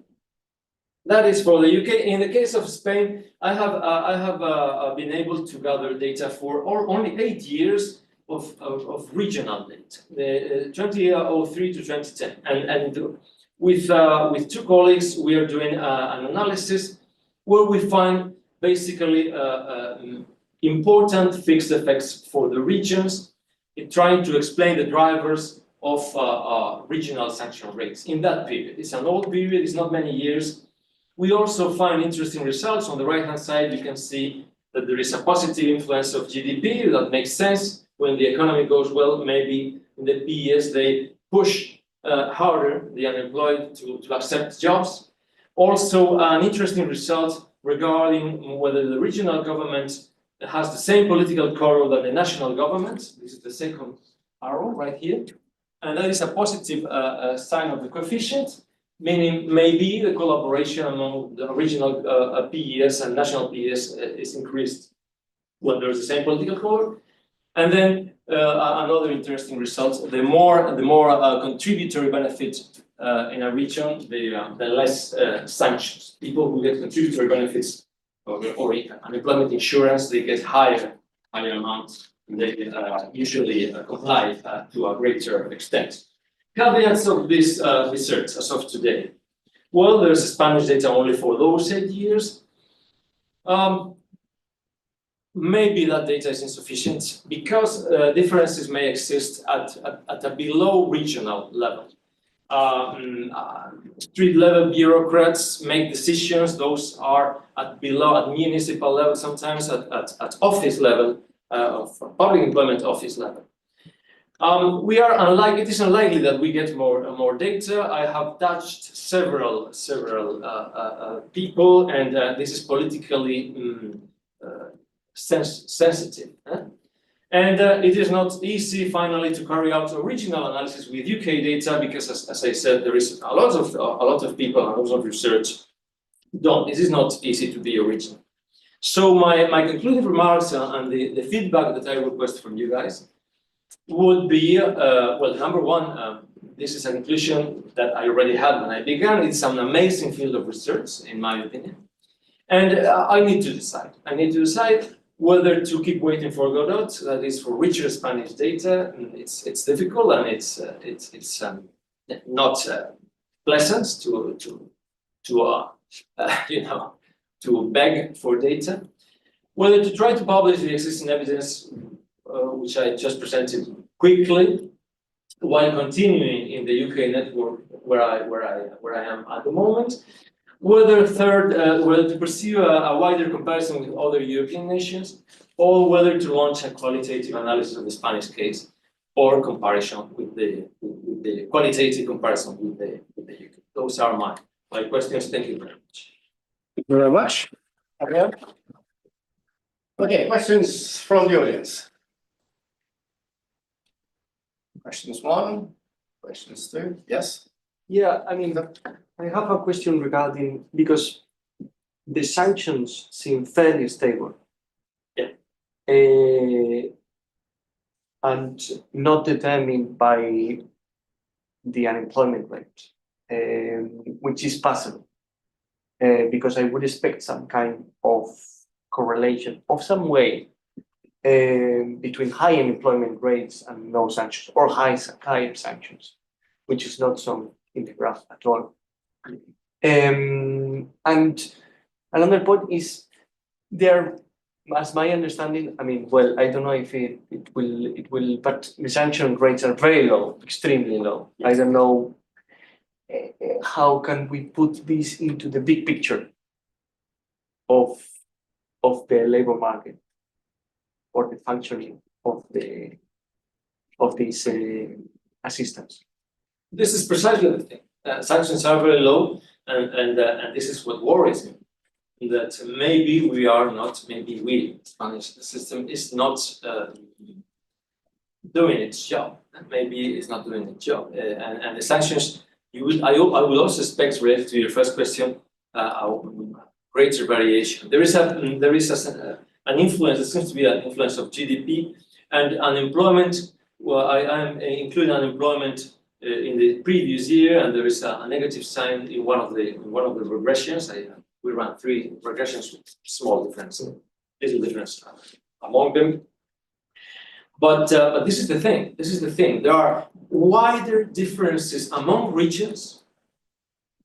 that is for the UK. In the case of Spain, I have been able to gather data for only 8 years of regional data, the 2003 to 2010, and with 2 colleagues, we are doing an analysis where we find basically important fixed effects for the regions, in trying to explain the drivers of regional sanction rates in that period. It's an old period, it's not many years. We also find interesting results. On the right-hand side, you can see that there is a positive influence of GDP. That makes sense. When the economy goes well, maybe in the PES, they push harder the unemployed to accept jobs. Also, an interesting result regarding whether the regional government has the same political color than the national government. This is the second arrow right here. And that is a positive sign of the coefficient, meaning maybe the collaboration among the regional PES and national PES is increased when there's the same political color. And then another interesting result, the more contributory benefit in a region, the less sanctions. People who get contributory benefits or unemployment insurance, they get higher amounts. They usually comply to a greater extent. Caveats of this research as of today. Well, there's Spanish data only for those 8 years. Maybe that data is insufficient because differences may exist at a below regional level. street level bureaucrats make decisions. Those are at municipal level, sometimes at office level, of public employment office level. It is unlikely that we get more data. I have touched several people, and this is politically sensitive. And it is not easy, finally, to carry out original analysis with UK data because, as I said, there is a lot of people and a lot of research done. This is not easy to be original. So my concluding remarks and the feedback that I request from you guys would be, well, number one, this is a conclusion that I already had when I began. It's an amazing field of research, in my opinion, and I need to decide. I need to decide whether to keep waiting for Godot, that is for richer Spanish data. It's difficult and it's not pleasant to beg for data. Whether to try to publish the existing evidence, which I just presented quickly, while continuing in the UK network where I am at the moment. Whether to pursue a wider comparison with other European nations, or whether to launch a qualitative analysis of the Spanish case, or comparison with the qualitative comparison with the UK. Those are my questions. Thank you very much. Thank you very much. Javier? Okay, questions from the audience. Questions 1, questions 2, yes? Yeah, I mean, I have a question regarding, because the sanctions seem fairly stable. Yeah. And not determined by the unemployment rate, which is possible. Because I would expect some kind of correlation of some way between high unemployment rates and no sanctions, or higher sanctions, which is not so in the graph at all. And another point is there, as my understanding, I mean, well, I don't know if it will, but the sanction rates are very low, extremely low. Yes. I don't know how can we put this into the big picture of the labor market or the functioning of these assistance. This is precisely the thing. Sanctions are very low, and this is what worries me. That maybe the Spanish system is not doing its job. Maybe it's not doing its job. And the sanctions, I would also expect, related to your first question, greater variation. There is an influence. There seems to be an influence of GDP and unemployment. Well, I am including unemployment in the previous year, and there is a negative sign in one of the regressions. We ran 3 regressions with small difference, little difference among them. But this is the thing. This is the thing. There are wider differences among regions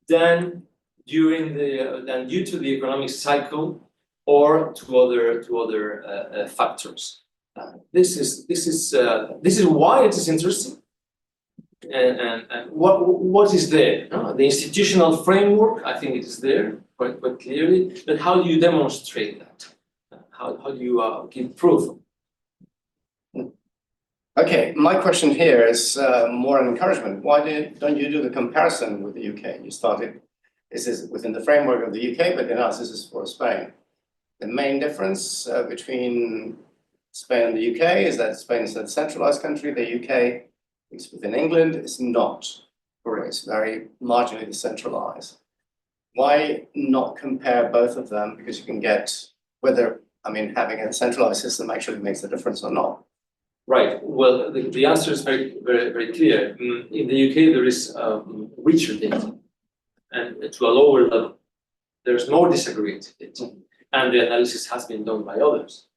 than due to the economic cycle or to other factors. This is why it is interesting. And what is there? The institutional framework, I think it is there quite clearly. But how do you demonstrate that? How do you give proof? Okay, my question here is more an encouragement. Why don't you do the comparison with the UK? You started, this is within the framework of the UK, but in us, this is for Spain. The main difference between Spain and the UK is that Spain is a centralized country. The UK is within England. It's not. It's very marginally decentralized. Why not compare both of them? Because you can get whether, having a centralized system actually makes a difference or not. Right. Well, the answer is very clear. In the UK, there is richer data, and to a lower level, there's more disaggregated data, and the analysis has been done by others.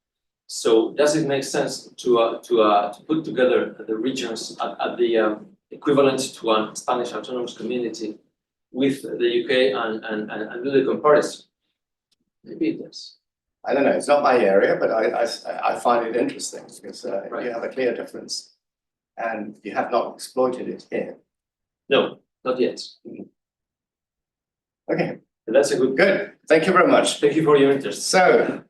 So, does it make sense to put together the regions at the equivalent to a Spanish autonomous community with the UK and do the comparison? Maybe it does. I don't know, it's not my area, but I find it interesting because Right. You have a clear difference and you have not exploited it here. No, Not yet. Okay, That's a good. good. Thank you very much. Thank you for your interest. So,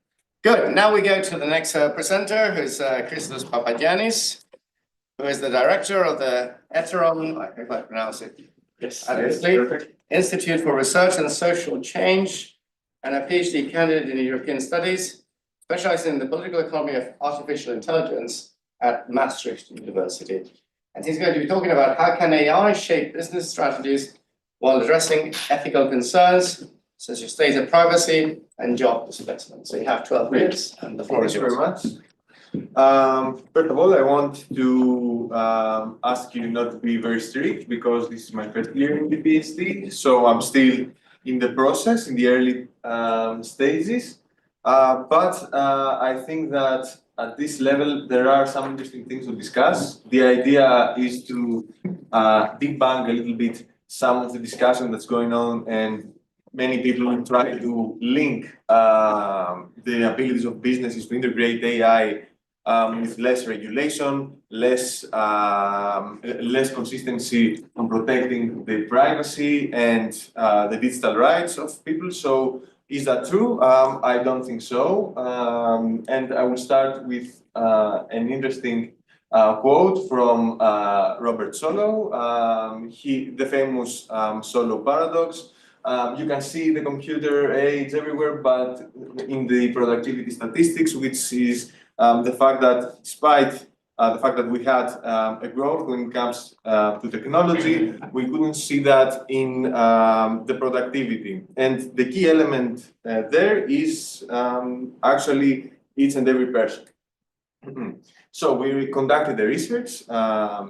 good. Now we go to the next presenter, who's Christos Papagiannis, who is the director of the Eteron, I hope I pronounce it, Yes. Perfect. Institute for Research and Social Change, and a PhD candidate in European Studies, specializing in the political economy of artificial intelligence at Maastricht University. And he's going to be talking about how can AI shape business strategies while addressing ethical concerns such as data privacy and job displacement. So you have 12 minutes and the floor is Thank you very yours. much. First of all, I want to ask you not to be very strict because this is my first year in the PhD, so I'm still in the process, in the early stages. But I think that at this level, there are some interesting things to discuss. The idea is to debunk a little bit some of the discussion that's going on, and many people try to link the abilities of businesses to integrate AI with less regulation, less consistency on protecting the privacy and the digital rights of people. So is that true? I don't think so. And I will start with an interesting quote from Robert Solow, the famous Solow paradox. You can see the computer age everywhere, but in the productivity statistics, which is the fact that despite the fact that we had a growth when it comes to technology, we couldn't see that in the productivity. And the key element there is actually each and every person. So we conducted the research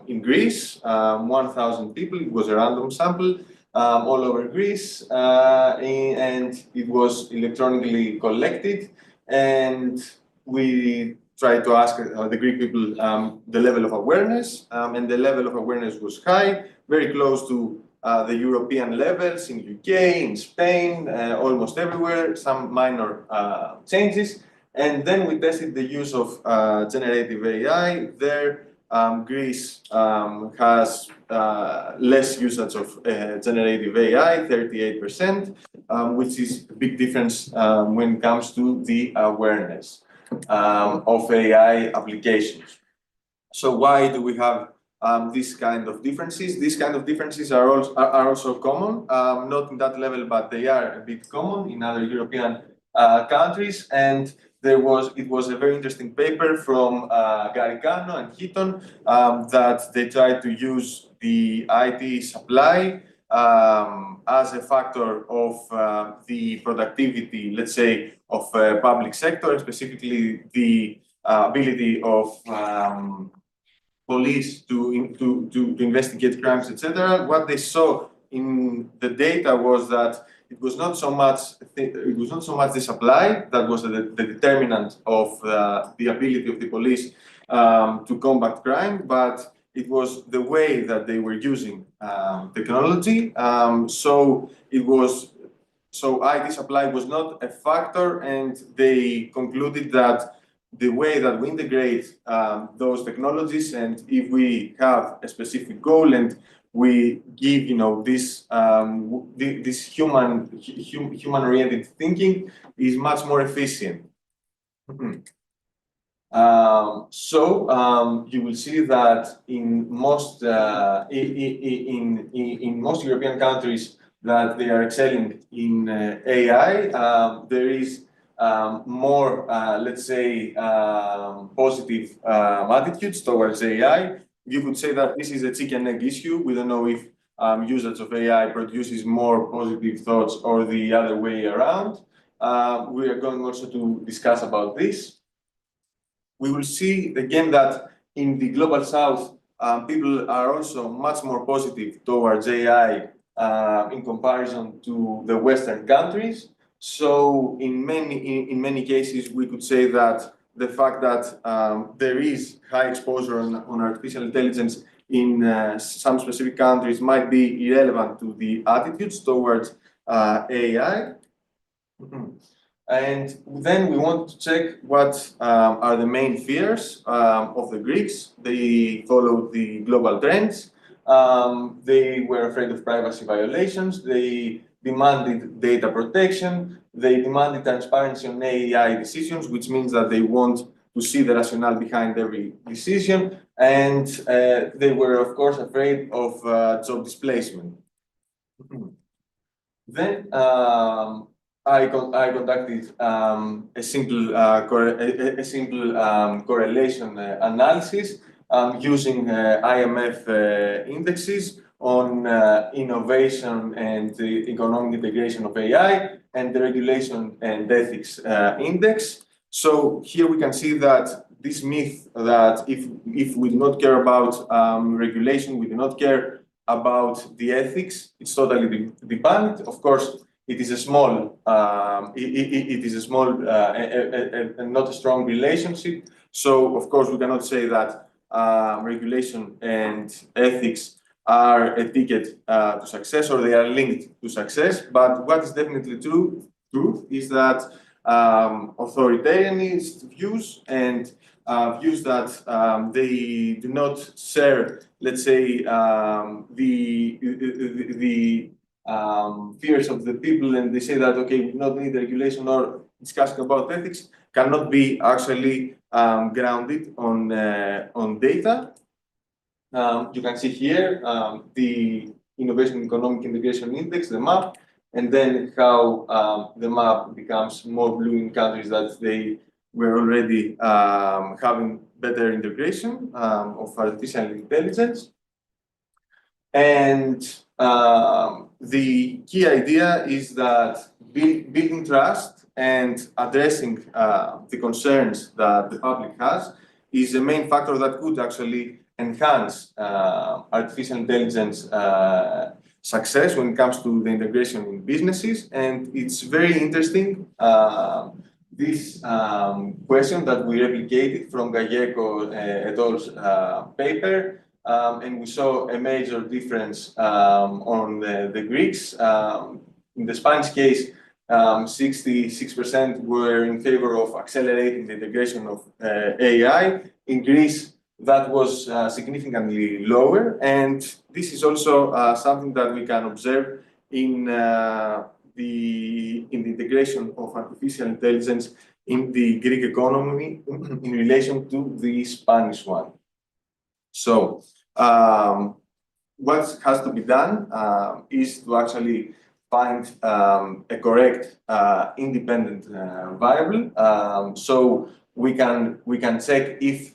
in Greece, 1,000 people, it was a random sample, all over Greece, and it was electronically collected, and we tried to ask the Greek people the level of awareness, and the level of awareness was high, very close to the European levels in UK, in Spain, almost everywhere, some minor changes. And then we tested the use of generative AI. There, Greece has less usage of generative AI, 38%, which is a big difference when it comes to the awareness of AI applications. So why do we have these kind of differences? These kind of differences are also common, not in that level, but they are a bit common in other European countries. And it was a very interesting paper from Garicano and Heaton that they tried to use the IT supply as a factor of the productivity, let's say, of public sector, specifically the ability of police to investigate crimes, etc. What they saw in the data was that it was not so much the supply that was the determinant of the ability of the police to combat crime, but it was the way that they were using technology. So IT supply was not a factor, and they concluded that the way that we integrate those technologies, and if we have a specific goal and we give, this human-oriented thinking is much more efficient. So you will see that in most in most European countries that they are excelling in AI, there is more, let's say, positive attitudes towards AI. You could say that this is a chicken egg issue. We don't know if usage of AI produces more positive thoughts or the other way around. We are going also to discuss about this. We will see again that in the global south, people are also much more positive towards AI in comparison to the Western countries. So in many cases, we could say that the fact that there is high exposure on artificial intelligence in some specific countries might be irrelevant to the attitudes towards AI. And then we want to check what are the main fears of the Greeks. They follow the global trends. They were afraid of privacy violations. They demanded data protection. They demanded transparency on AI decisions, which means that they want to see the rationale behind every decision. And they were, of course, afraid of job displacement. Then I conducted a simple correlation analysis using IMF indexes on innovation and the economic integration of AI and the regulation and ethics index. So here we can see that this myth that if we do not care about regulation, we do not care about the ethics, it's totally debunked. Of course, it is a small, and not a strong relationship. So of course, we cannot say that regulation and ethics are a ticket to success, or they are linked to success. But what is definitely true is that authoritarianist views and views that they do not share, let's say, the fears of the people, and they say that, okay, we do not need regulation or discussion about ethics, cannot be actually grounded on data. You can see here the Innovation Economic Integration Index, the map, and then how the map becomes more blue in countries that they were already having better integration of artificial intelligence. And the key idea is that building trust and addressing the concerns that the public has is a main factor that could actually enhance artificial intelligence success when it comes to the integration in businesses. And it's very interesting, this question that we replicated from Gallego et al.'s paper, and we saw a major difference on the Greeks. In the Spanish case, 66% were in favor of accelerating the integration of AI. In Greece, that was significantly lower, and this is also something that we can observe in the integration of artificial intelligence in the Greek economy in relation to the Spanish one. So, what has to be done is to actually find a correct independent variable. So we can check if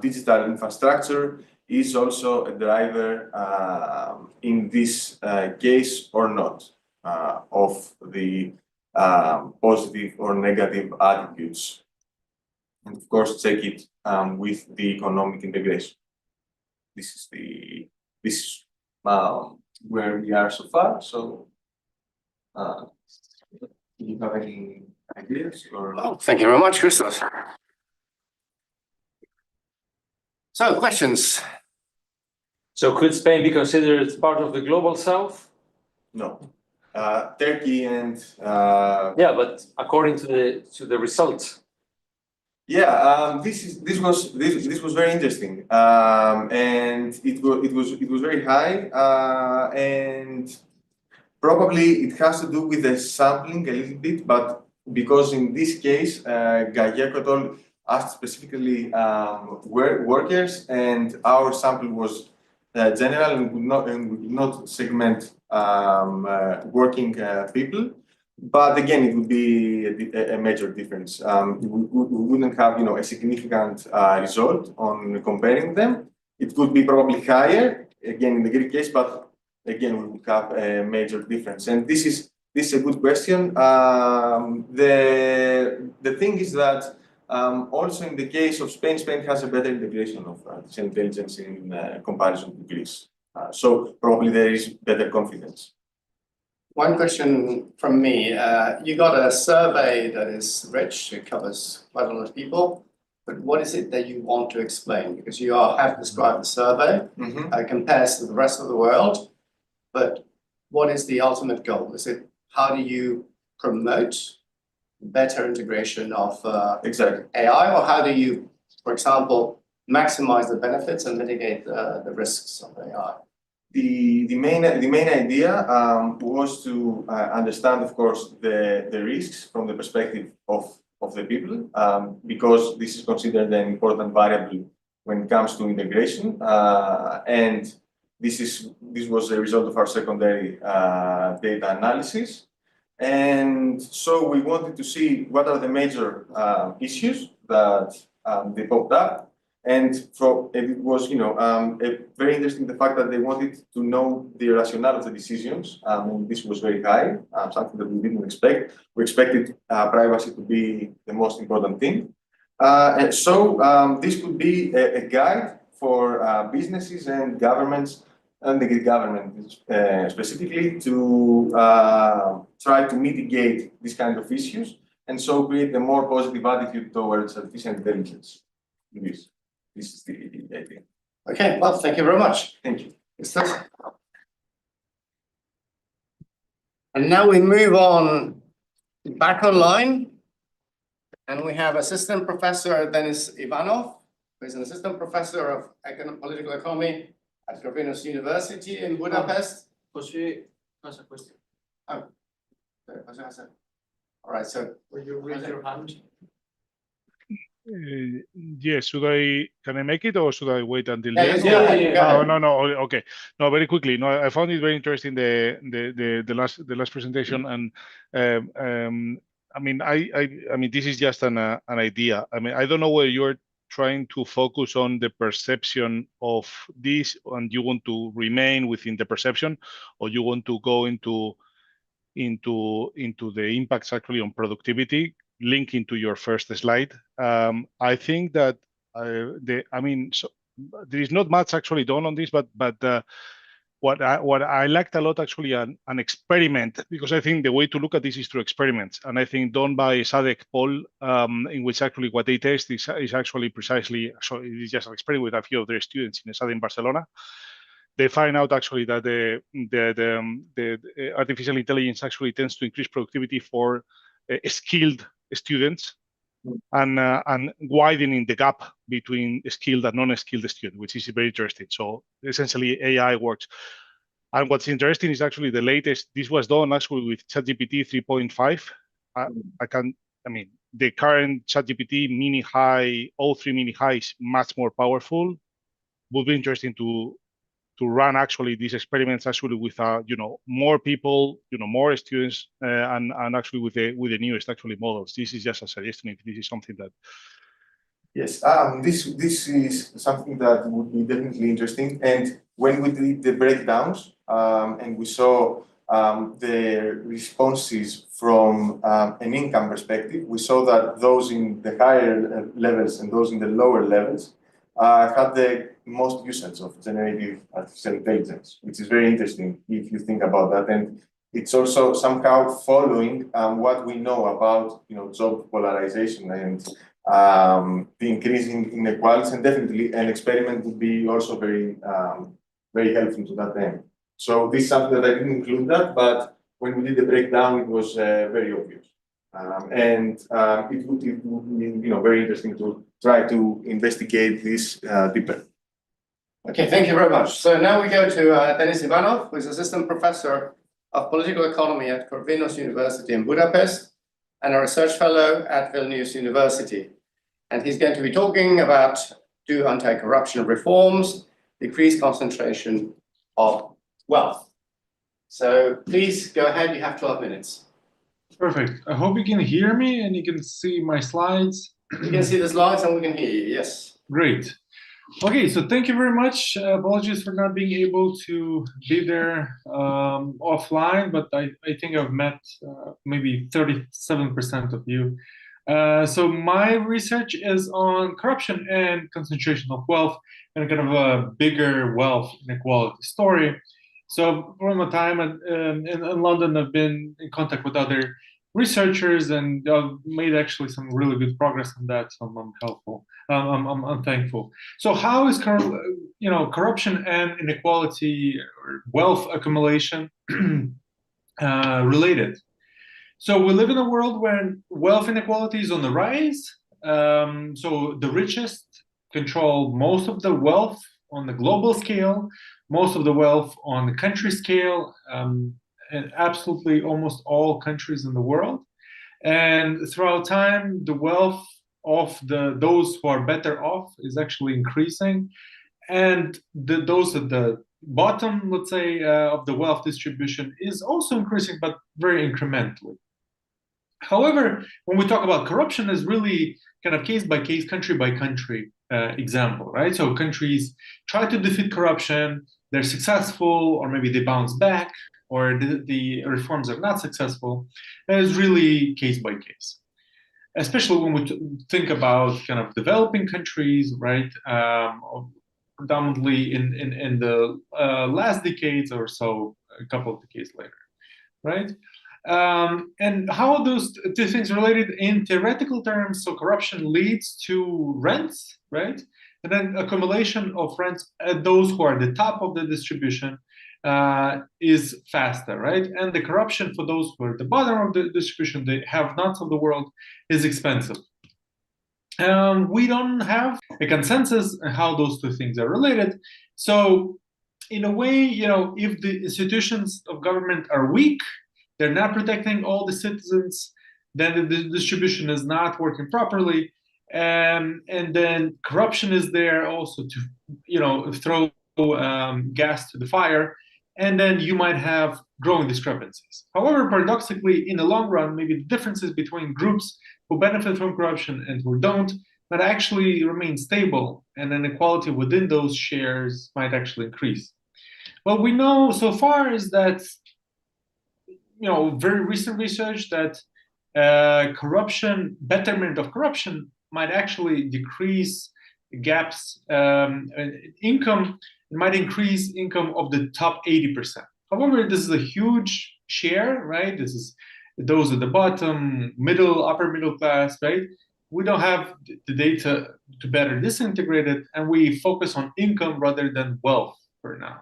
digital infrastructure is also a driver in this case or not of the positive or negative attitudes, and of course check it with the economic integration. This is where we are so far. So, do you have any ideas or? Oh, thank you very much, Christos. So, questions? So could Spain be considered part of the global south? No. Turkey and Yeah, but according to the results. yeah, this was very interesting, and it was very high, and probably it has to do with the sampling a little bit, but because in this case, Gallego et al. Asked specifically workers, and our sample was general and we would not segment working people. But again, it would be a major difference. We wouldn't have, a significant result on comparing them. It could be probably higher, again, in the Greek case, but again, we would have a major difference. And this is a good question. The thing is that also in the case of Spain, Spain has a better integration of artificial intelligence in comparison to Greece. So probably there is better confidence. One question from me. You got a survey that is rich, it covers quite a lot of people, but what is it that you want to explain? Because you have described the survey, compares to the rest of the world, but what is the ultimate goal? Is it how do you promote better integration of AI, or how do you, for example, maximize the benefits and mitigate the risks of AI? the main idea was to understand, of course, the risks from the perspective of the people, because this is considered an important variable when it comes to integration, and this was a result of our secondary data analysis. And so we wanted to see what are the major issues that they popped up. And it was, very interesting the fact that they wanted to know the rationale of the decisions. And this was very high, something that we didn't expect. We expected privacy to be the most important thing. And so this could be a guide for businesses and governments, and the government specifically, to try to mitigate these kind of issues, and so create a more positive attitude towards artificial intelligence. This is the idea. Okay, well, thank you very much. Thank you. And now we move on back online, and we have Assistant Professor Denis Ivanov, who is an Assistant Professor of Political Economy at Corvinus University in Budapest. José has a question. Oh, José has a. All right, so Will you raise your hand? Yes, can I make it or should I wait until Yeah, the end? yes, go ahead, go Oh, ahead. no, okay. No, very quickly. No, I found it very interesting the last presentation, and I mean this is just an idea. I mean, I don't know whether you're trying to focus on the perception of this, and you want to remain within the perception, or you want to go into the impacts actually on productivity, linking to your first slide. I think that there is not much actually done on this, but what I liked a lot actually an experiment, because I think the way to look at this is through experiments, and I think done by Sadek Paul, in which actually what they test is actually precisely, so it is just an experiment with a few of their students in a study in Barcelona. They find out actually that the artificial intelligence actually tends to increase productivity for skilled students, and widening the gap between skilled and non-skilled students, which is very interesting. So essentially, AI works. And what's interesting is actually the latest. This was done actually with ChatGPT 3.5. The current ChatGPT mini high, 03 mini high is much more powerful. Would be interesting to run actually these experiments actually with more people, more students, and actually with the newest actually models. This is just a suggestion if this is something that. Yes, this is something that would be definitely interesting. And when we did the breakdowns, and we saw the responses from an income perspective, we saw that those in the higher levels and those in the lower levels had the most usage of generative artificial intelligence, which is very interesting if you think about that. And it's also somehow following what we know about job polarization and the increasing inequalities, and definitely an experiment would be also very helpful to that end. So this is something that I didn't include that, but when we did the breakdown, it was very obvious. And it would be very interesting to try to investigate this deeper. Okay, thank you very much. So now we go to Denis Ivanov, who is Assistant Professor of Political Economy at Corvinus University in Budapest and a Research Fellow at Vilnius University. And he's going to be talking about do anti-corruption reforms, decrease concentration of wealth. So please go ahead, you have 12 minutes. Perfect. I hope you can hear me and you can see my slides. You can see the slides and we can hear you, yes. Great. Okay, so thank you very much. Apologies for not being able to be there offline, but I think I've met maybe 37% of you. So my research is on corruption and concentration of wealth and kind of a bigger wealth inequality story. So from my time in London, I've been in contact with other researchers and made actually some really good progress on that. So I'm helpful. I'm thankful. So how is corruption and inequality or wealth accumulation related? So we live in a world where wealth inequality is on the rise. So the richest control most of the wealth on the global scale, most of the wealth on the country scale, and absolutely almost all countries in the world. And throughout time, the wealth of those who are better off is actually increasing. And those at the bottom, let's say, of the wealth distribution is also increasing, but very incrementally. However, when we talk about corruption, is really kind of case by case, country by country example, right? So countries try to defeat corruption, they're successful, or maybe they bounce back, or the reforms are not successful. And it's really case by case, especially when we think about kind of developing countries, right? Predominantly in the last decades or so, a couple of decades later, right? And how are those two things related in theoretical terms? So corruption leads to rents, right? And then accumulation of rents at those who are the top of the distribution is faster, right? And the corruption for those who are at the bottom of the distribution, the have-nots of the world, is expensive. We don't have a consensus on how those two things are related. So in a way, you know, if the institutions of government are weak, they're not protecting all the citizens, then the distribution is not working properly. And then corruption is there also to, you know, throw gas to the fire. And then you might have growing discrepancies. However, paradoxically, in the long run, maybe the differences between groups who benefit from corruption and who don't might actually remain stable, and inequality within those shares might actually increase. What we know so far is that, you know, very recent research that betterment of corruption might actually decrease gaps in income. It might increase income of the top 80%. However, this is a huge share, right? This is those at the bottom, middle, upper middle class, right? We don't have the data to better disintegrate it, and we focus on income rather than wealth for now.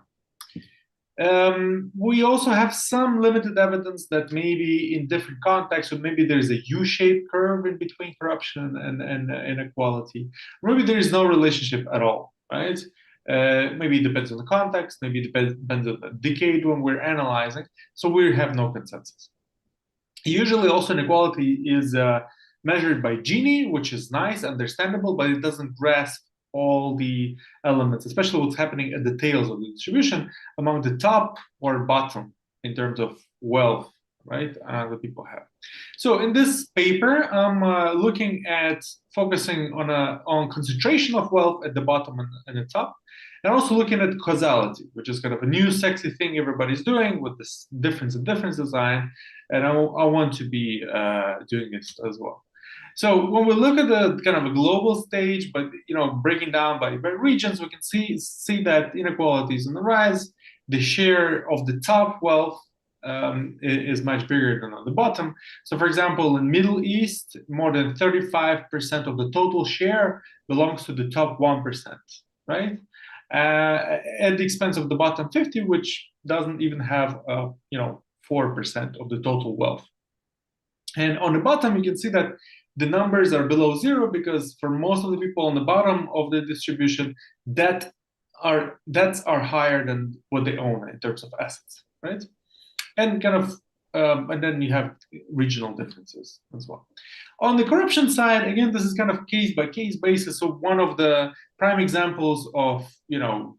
We also have some limited evidence that maybe in different contexts, or maybe there's a U-shaped curve in between corruption and inequality. Maybe there is no relationship at all, right? Maybe it depends on the context, maybe it depends on the decade when we're analyzing, so we have no consensus. Usually also inequality is measured by Gini, which is nice, understandable, but it doesn't grasp all the elements, especially what's happening at the tails of the distribution among the top or bottom in terms of wealth, right, that people have. So in this paper, I'm looking at focusing on concentration of wealth at the bottom and the top, and also looking at causality, which is kind of a new sexy thing everybody's doing with this difference in difference design, and I want to be doing it as well. So when we look at the kind of a global stage, but you know, breaking down by regions, we can see that inequality is on the rise. The share of the top wealth is much bigger than on the bottom. So for example, in Middle East, more than 35% of the total share belongs to the top 1%, right? At the expense of the bottom 50, which doesn't even have, 4% of the total wealth. And on the bottom, you can see that the numbers are below zero because for most of the people on the bottom of the distribution, debts are higher than what they own in terms of assets, right? And kind of, and then you have regional differences as well. On the corruption side, again, this is kind of case by case basis. So one of the prime examples of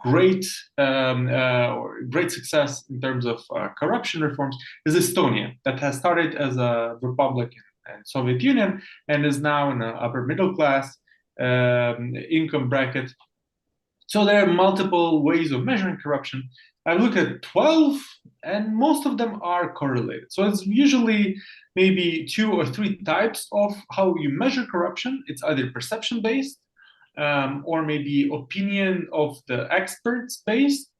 great success in terms of corruption reforms is Estonia, that has started as a republic in the Soviet Union and is now in an upper middle class income bracket. So there are multiple ways of measuring corruption. I look at 12, and most of them are correlated. So it's usually maybe 2 or 3 types of how you measure corruption. It's either perception-based, or maybe opinion of the experts based.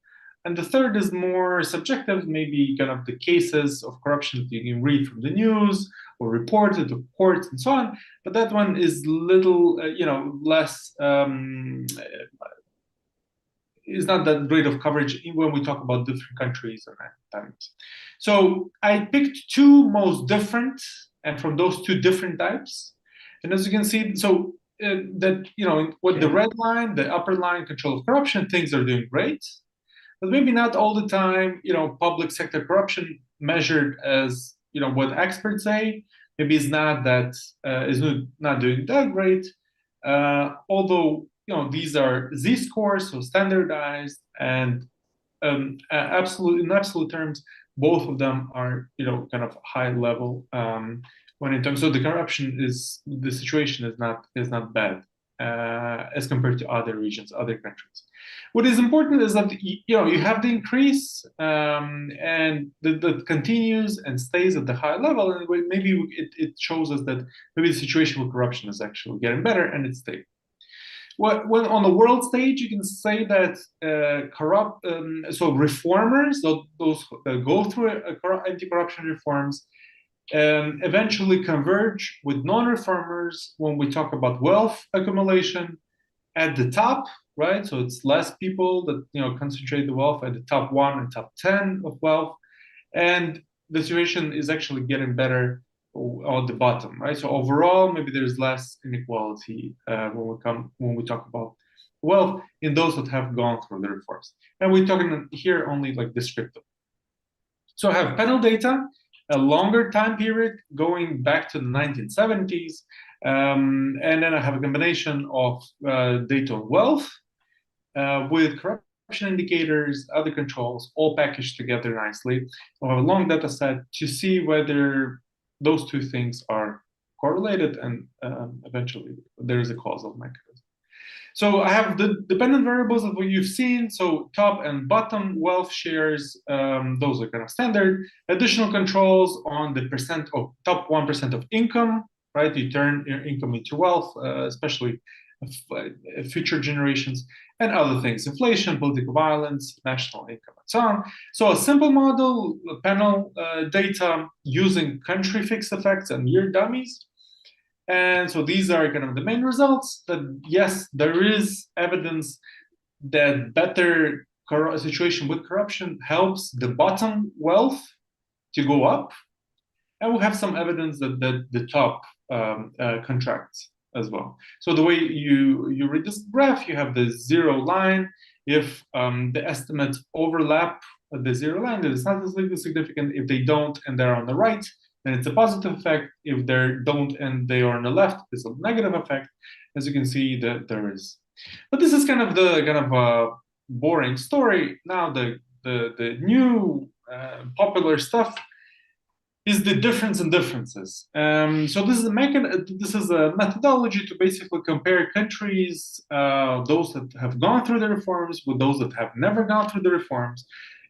And the third is more subjective, maybe kind of the cases of corruption that you can read from the news or reported to courts and so on. But that one is little, less, is not that great of coverage when we talk about different countries and times. So I picked 2 most different, and from those 2 different types. And as you can see, so that, with the red line, the upper line, control of corruption, things are doing great. But maybe not all the time, public sector corruption measured as, what experts say, maybe is not not doing that great. Although, these are Z-scores, so standardized, and in absolute terms, both of them are, kind of high level. When in terms of the corruption, the situation is not bad as compared to other regions, other countries. What is important is that you have the increase and that continues and stays at the high level, and maybe it shows us that maybe the situation with corruption is actually getting better and it's stable. When on the world stage, you can say that so reformers, those that go through anti-corruption reforms, eventually converge with non-reformers when we talk about wealth accumulation at the top, right? So it's less people that concentrate the wealth at the top 1 and top 10 of wealth, and the situation is actually getting better on the bottom, right? So overall, maybe there's less inequality when we talk about wealth in those that have gone through the reforms. And we're talking here only like descriptive. So I have panel data, a longer time period going back to the 1970s, and then I have a combination of data on wealth with corruption indicators, other controls, all packaged together nicely. So I have a long data set to see whether those two things are correlated, and eventually there is a causal mechanism. So I have the dependent variables of what you've seen. So top and bottom wealth shares, those are kind of standard. Additional controls on the percent of top 1% of income, right? You turn your income into wealth, especially future generations, and other things, inflation, political violence, national income, and so on. So a simple model, panel data using country fixed effects and year dummies. And so these are kind of the main results that, yes, there is evidence that better situation with corruption helps the bottom wealth to go up. And we have some evidence that the top contracts as well. So the way you read this graph, you have the zero line. If the estimates overlap the zero line, then it's not statistically significant. If they don't and they're on the right, then it's a positive effect. If they don't and they are on the left, it's a negative effect. As you can see, that there is. But this is kind of boring story. Now the new popular stuff is the difference in differences. So this is a methodology to basically compare countries, those that have gone through the reforms with those that have never gone through the reforms.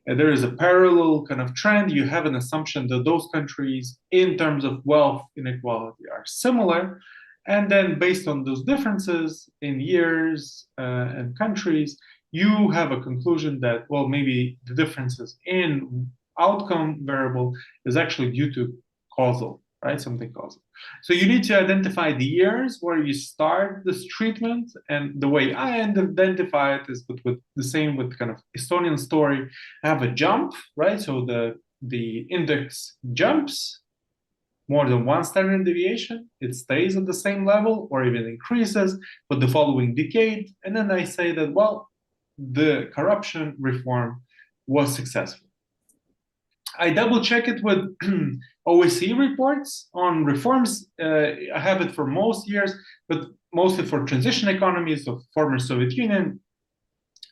And there is a parallel kind of trend. You have an assumption that those countries, in terms of wealth inequality, are similar. And then based on those differences in years and countries, you have a conclusion that, well, maybe the differences in outcome variable is actually due to causal, right? Something causal. So you need to identify the years where you start this treatment, and the way I identify it is with the same with kind of Estonian story. I have a jump, right? So the index jumps more than one standard deviation, it stays at the same level or even increases for the following decade. And then I say that, well, the corruption reform was successful. I double check it with OSCE reports on reforms. I have it for most years, but mostly for transition economies of former Soviet Union.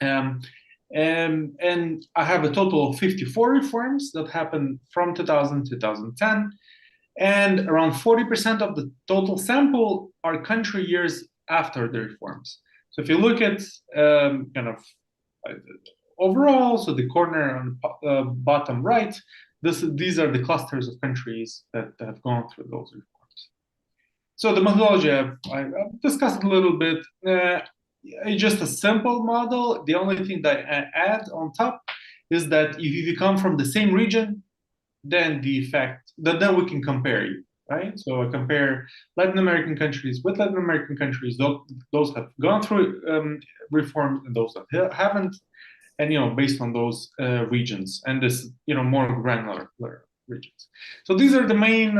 And I have a total of 54 reforms that happened from 2000 to 2010. And around 40% of the total sample are country years after the reforms. So if you look at overall, so the corner on the bottom right, these are the clusters of countries that have gone through those reforms. So the methodology, I've discussed a little bit. It's just a simple model. The only thing that I add on top is that if you come from the same region, then the effect, then we can compare you, right? So I compare Latin American countries with Latin American countries, those have gone through reforms and those that haven't. And based on those regions and this more granular regions. So these are the main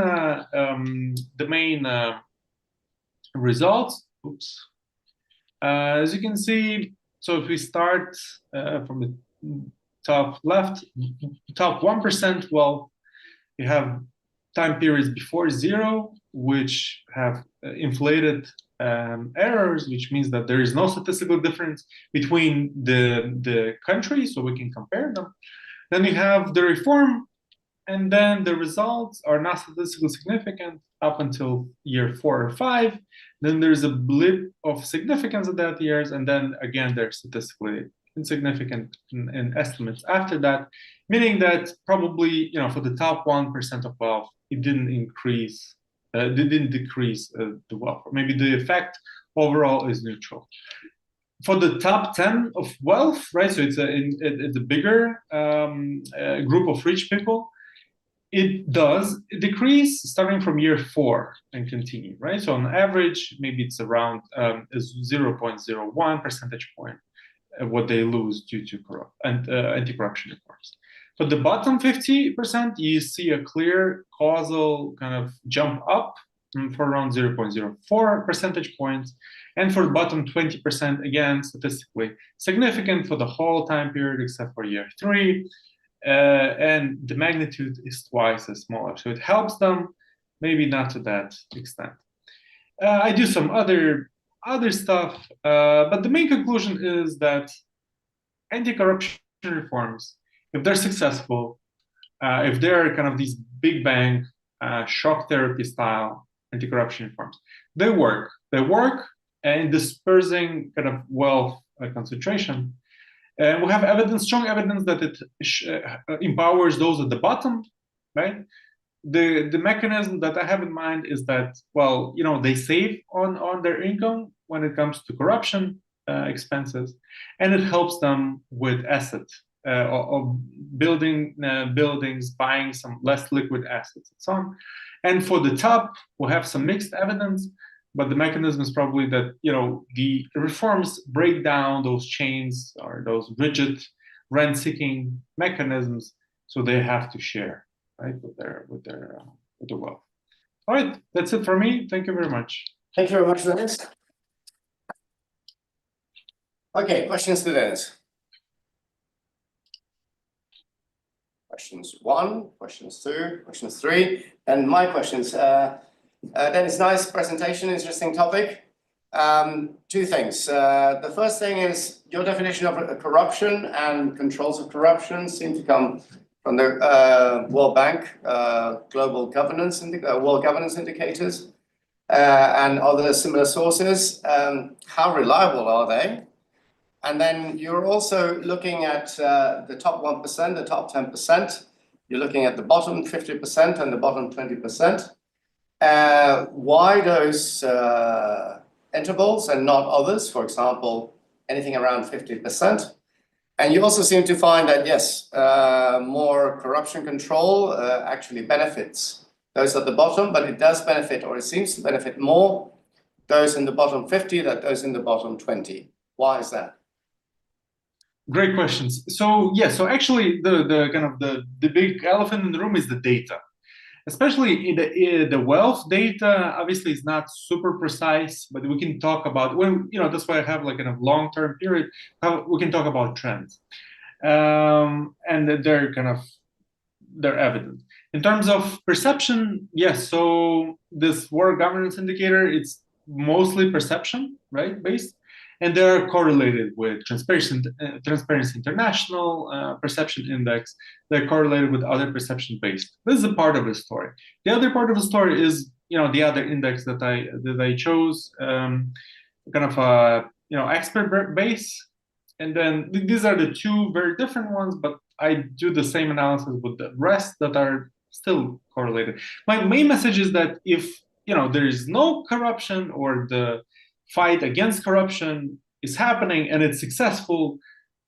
results. oops. As you can see, so if we start from the top left, top 1%, well, you have time periods before zero, which have inflated errors, which means that there is no statistical difference between the countries, so we can compare them. Then you have the reform, and then the results are not statistically significant up until year 4 or 5. Then there's a blip of significance at that years, and then again they're statistically insignificant in estimates after that, meaning that probably, you know, for the top 1% of wealth, it didn't increase, it didn't decrease the wealth. Maybe the effect overall is neutral. For the top 10 of wealth, right? So it's a bigger group of rich people. It does decrease starting from year 4 and continue, right? So on average, maybe it's around 0.01 percentage point what they lose due to anti-corruption reforms. For the bottom 50%, you see a clear causal kind of jump up for around 0.04 percentage points. And for the bottom 20%, again, statistically significant for the whole time period except for year 3. And the magnitude is twice as smaller. So it helps them, maybe not to that extent. I do some other stuff, but the main conclusion is that anti-corruption reforms, if they're successful, if they're kind of these big bang shock therapy style anti-corruption reforms, they work. They work in dispersing kind of wealth concentration. And we have evidence, strong evidence that it empowers those at the bottom, right? The mechanism that I have in mind is that, well, you know, they save on their income when it comes to corruption expenses, and it helps them with assets of building buildings, buying some less liquid assets, and so on. And for the top, we'll have some mixed evidence, but the mechanism is probably that, you know, the reforms break down those chains or those rigid rent-seeking mechanisms, so they have to share, right, with their wealth. All right, that's it for me. Thank you very much. Thank you very much, Dennis. Okay, questions to Dennis. Questions 1, questions 2, questions 3, and my questions. Dennis, nice presentation, interesting topic. 2 things. The first thing is your definition of corruption and controls of corruption seem to come from the World Bank, global governance, world governance indicators, and other similar sources. How reliable are they? And then you're also looking at the top 1%, the top 10%. You're looking at the bottom 50% and the bottom 20%. Why those intervals and not others? For example, anything around 50%. And you also seem to find that, yes, more corruption control actually benefits those at the bottom, but it does benefit, or it seems to benefit more those in the bottom 50 than those in the bottom 20. Why is that? Great questions. So yeah, so actually the kind of the big elephant in the room is the data. Especially in the wealth data, obviously is not super precise, but we can talk about, when, you know, that's why I have like a long-term period, we can talk about trends. And they're evident. In terms of perception, yes, so this world governance indicator, it's mostly perception, right, based, and they're correlated with Transparency International perception index. They're correlated with other perception-based. This is a part of the story. The other part of the story is, you know, the other index that I chose, kind of a, you know, expert base. And then these are the 2 very different ones, but I do the same analysis with the rest that are still correlated. My main message is that if, you know, there is no corruption, or the fight against corruption is happening and it's successful,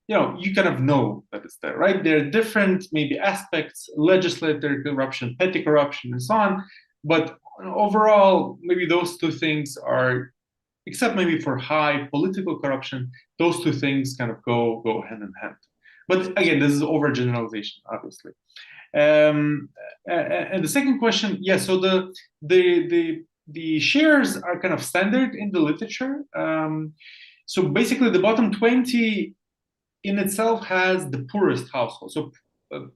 you know, you kind of know that it's there, right? There are different maybe aspects, legislative corruption, petty corruption, and so on. But overall, maybe those 2 things are, except maybe for high political corruption, those 2 things kind of go hand in hand. But again, this is overgeneralization, obviously. And the second question, yes, so the the shares are kind of standard in the literature. So basically, the bottom 20 in itself has the poorest household. So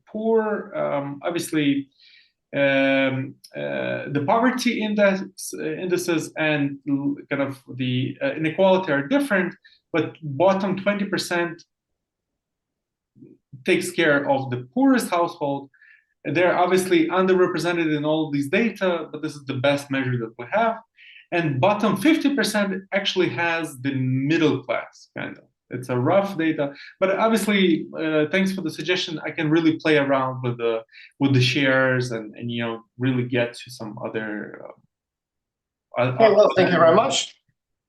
poor, obviously, the poverty indices and kind of the inequality are different, but bottom 20% takes care of the poorest household. They're obviously underrepresented in all of these data, but this is the best measure that we have. And bottom 50% actually has the middle class, kind of. It's a rough data, but obviously, thanks for the suggestion. I can really play around with the shares and you know, really get to some other. Okay, well, thank you very much.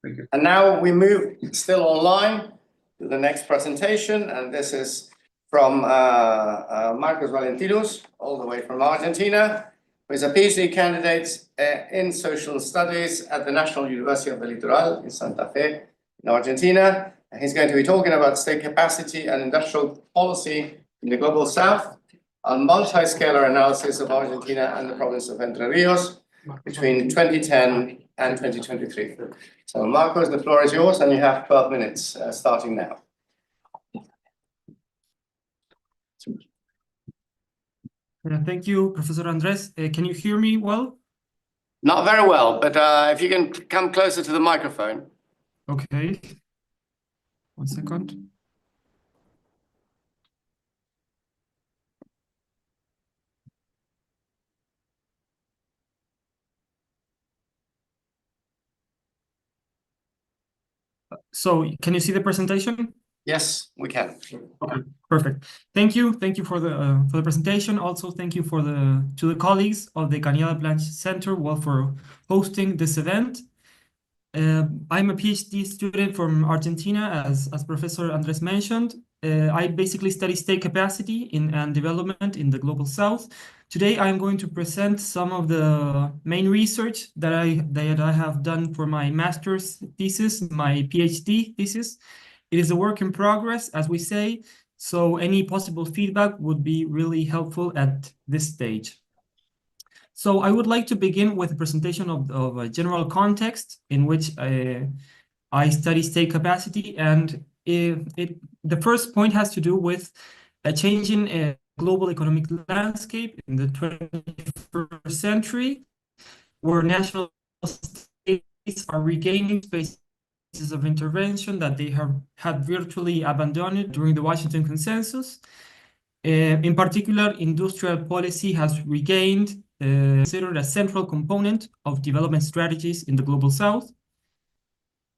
Thank you. And now we move still online to the next presentation, and this is from Marcos Valentinos, all the way from Argentina, who is a PhD candidate in social studies at the National University of the Litoral in Santa Fe, in Argentina. And he's going to be talking about state capacity and industrial policy in the Global South, a multi-scalar analysis of Argentina and the province of Entre Rios between 2010 and 2023. So Marcos, the floor is yours, and you have 12 minutes starting now. Thank you, Professor Andres. Can you hear me well? Not very well, but if you can come closer to the microphone. Okay. 1 second. So, can you see the presentation? Yes, we can. Okay, perfect. Thank you for the presentation. Also, thank you to the colleagues of the Cañada-Blanch Centre for hosting this event. I'm a PhD student from Argentina, as Professor Andres mentioned. I basically study state capacity and development in the Global South. Today, I'm going to present some of the main research that I have done for my master's thesis, my PhD thesis. It is a work in progress, as we say, so any possible feedback would be really helpful at this stage. So I would like to begin with a presentation of a general context in which I study state capacity, and the first point has to do with a changing global economic landscape in the 21st century, where national states are regaining spaces of intervention that they had virtually abandoned during the Washington Consensus. In particular, industrial policy has regained considered a central component of development strategies in the Global South.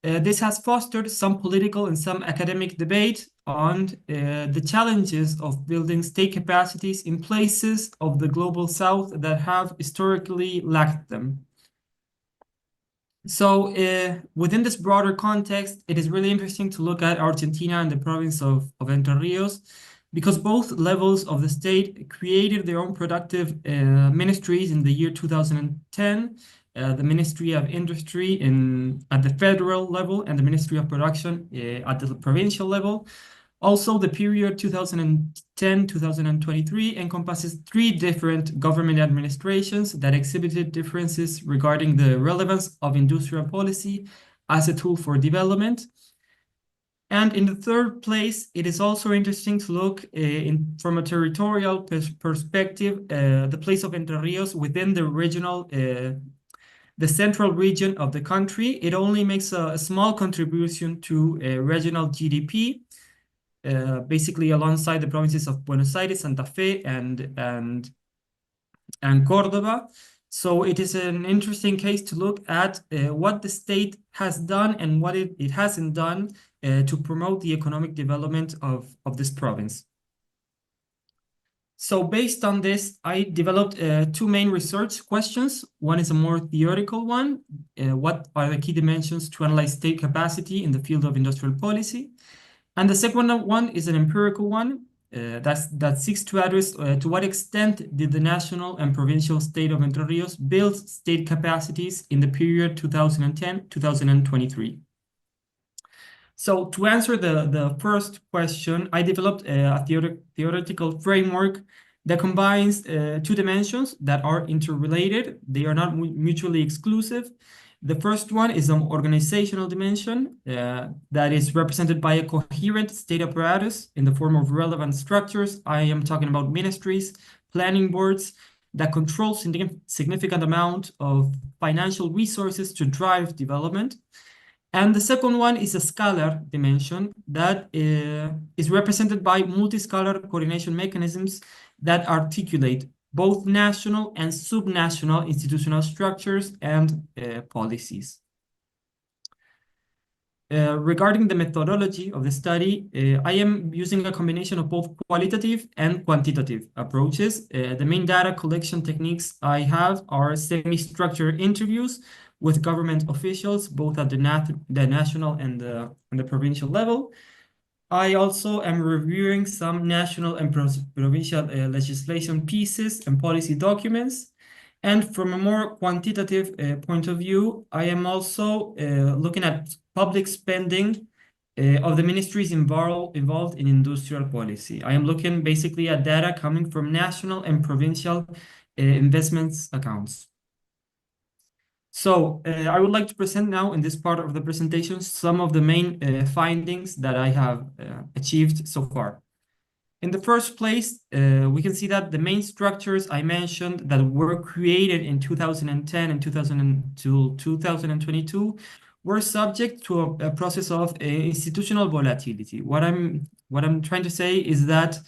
This has fostered some political and some academic debate on the challenges of building state capacities in places of the Global South that have historically lacked them. So within this broader context, it is really interesting to look at Argentina and the province of Entre Rios, because both levels of the state created their own productive ministries in the year 2010, the Ministry of Industry at the federal level and the Ministry of Production at the provincial level. Also, the period 2010-2023 encompasses 3 different government administrations that exhibited differences regarding the relevance of industrial policy as a tool for development. And in the third place, it is also interesting to look from a territorial perspective, the place of Entre Rios within the regional, the central region of the country. It only makes a small contribution to regional GDP, basically alongside the provinces of Buenos Aires, Santa Fe, and Córdoba. So it is an interesting case to look at what the state has done and what it hasn't done to promote the economic development of this province. So based on this, I developed 2 main research questions. One is a more theoretical one. What are the key dimensions to analyze state capacity in the field of industrial policy? And the second one is an empirical one that seeks to address to what extent did the national and provincial state of Entre Rios build state capacities in the period 2010-2023. So to answer the first question, I developed a theoretical framework that combines two dimensions that are interrelated. They are not mutually exclusive. The first one is an organizational dimension that is represented by a coherent state apparatus in the form of relevant structures. I am talking about ministries, planning boards that control significant amount of financial resources to drive development. And the second one is a scalar dimension that is represented by multi-scalar coordination mechanisms that articulate both national and subnational institutional structures and policies. Regarding the methodology of the study, I am using a combination of both qualitative and quantitative approaches. The main data collection techniques I have are semi-structured interviews with government officials, both at the national and the provincial level. I also am reviewing some national and provincial legislation pieces and policy documents. And from a more quantitative point of view, I am also looking at public spending of the ministries involved in industrial policy. I am looking basically at data coming from national and provincial investments accounts. So I would like to present now in this part of the presentation some of the main findings that I have achieved so far. In the first place, we can see that the main structures I mentioned that were created in 2010 and 2022 were subject to a process of institutional volatility. What I'm trying to say is that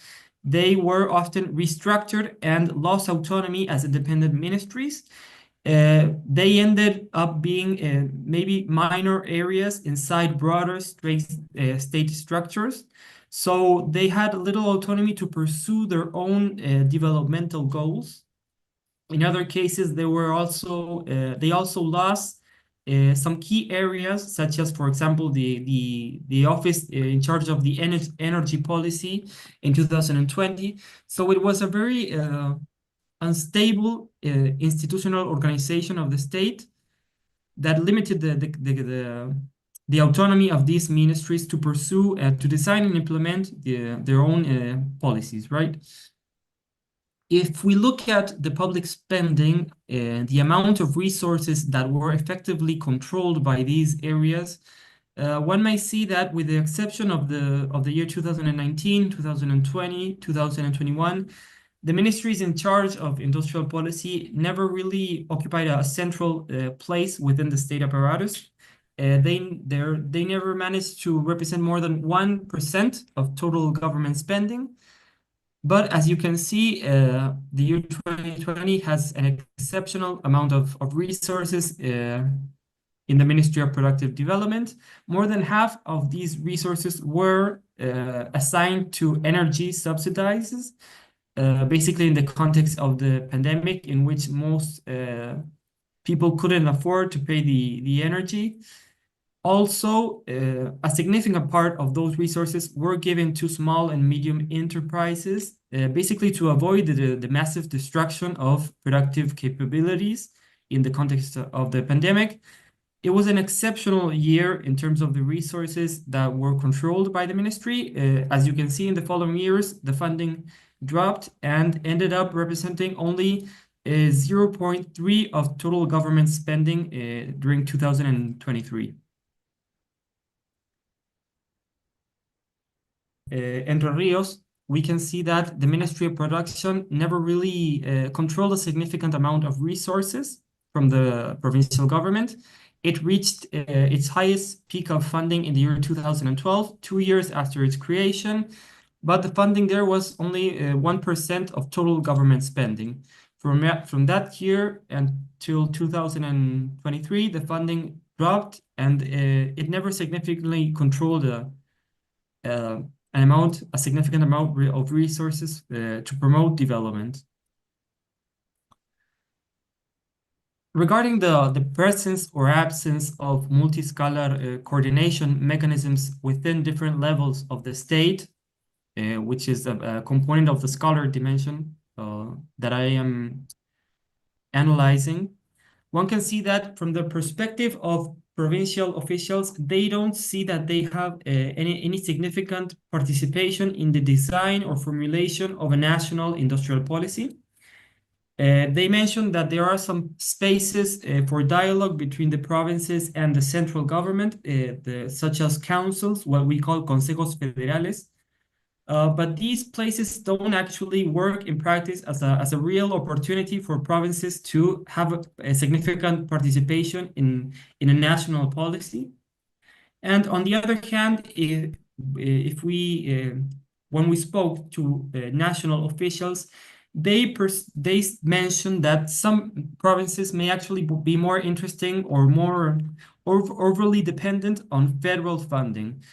they were often restructured and lost autonomy as independent ministries. They ended up being maybe minor areas inside broader state structures. So they had little autonomy to pursue their own developmental goals. In other cases, they also lost some key areas, such as, for example, the office in charge of the energy policy in 2020. So it was a very unstable institutional organization of the state that limited the autonomy of these ministries to pursue, to design and implement their own policies, right? If we look at the public spending, the amount of resources that were effectively controlled by these areas, one may see that with the exception of the year 2019, 2020, 2021, the ministries in charge of industrial policy never really occupied a central place within the state apparatus. They never managed to represent more than 1% of total government spending. But as you can see, the year 2020 has an exceptional amount of resources in the Ministry of Productive Development. More than half of these resources were assigned to energy subsidies, basically in the context of the pandemic, in which most people couldn't afford to pay the energy. Also, a significant part of those resources were given to small and medium enterprises, basically to avoid the massive destruction of productive capabilities in the context of the pandemic. It was an exceptional year in terms of the resources that were controlled by the ministry. As you can see, in the following years, the funding dropped and ended up representing only 0.3% of total government spending during 2023. Entre Rios, we can see that the Ministry of Production never really controlled a significant amount of resources from the provincial government. It reached its highest peak of funding in the year 2012, 2 years after its creation, but the funding there was only 1% of total government spending. From that year until 2023, the funding dropped, and it never significantly controlled a significant amount of resources to promote development. Regarding the presence or absence of multi-scalar coordination mechanisms within different levels of the state, which is a component of the scalar dimension that I am analyzing, one can see that from the perspective of provincial officials, they don't see that they have any significant participation in the design or formulation of a national industrial policy. They mentioned that there are some spaces for dialogue between the provinces and the central government, such as councils, what we call consejos federales. But these places don't actually work in practice as a real opportunity for provinces to have a significant participation in a national policy. And on the other hand, if we when we spoke to national officials, they mentioned that some provinces may actually be more interesting or more overly dependent on federal funding.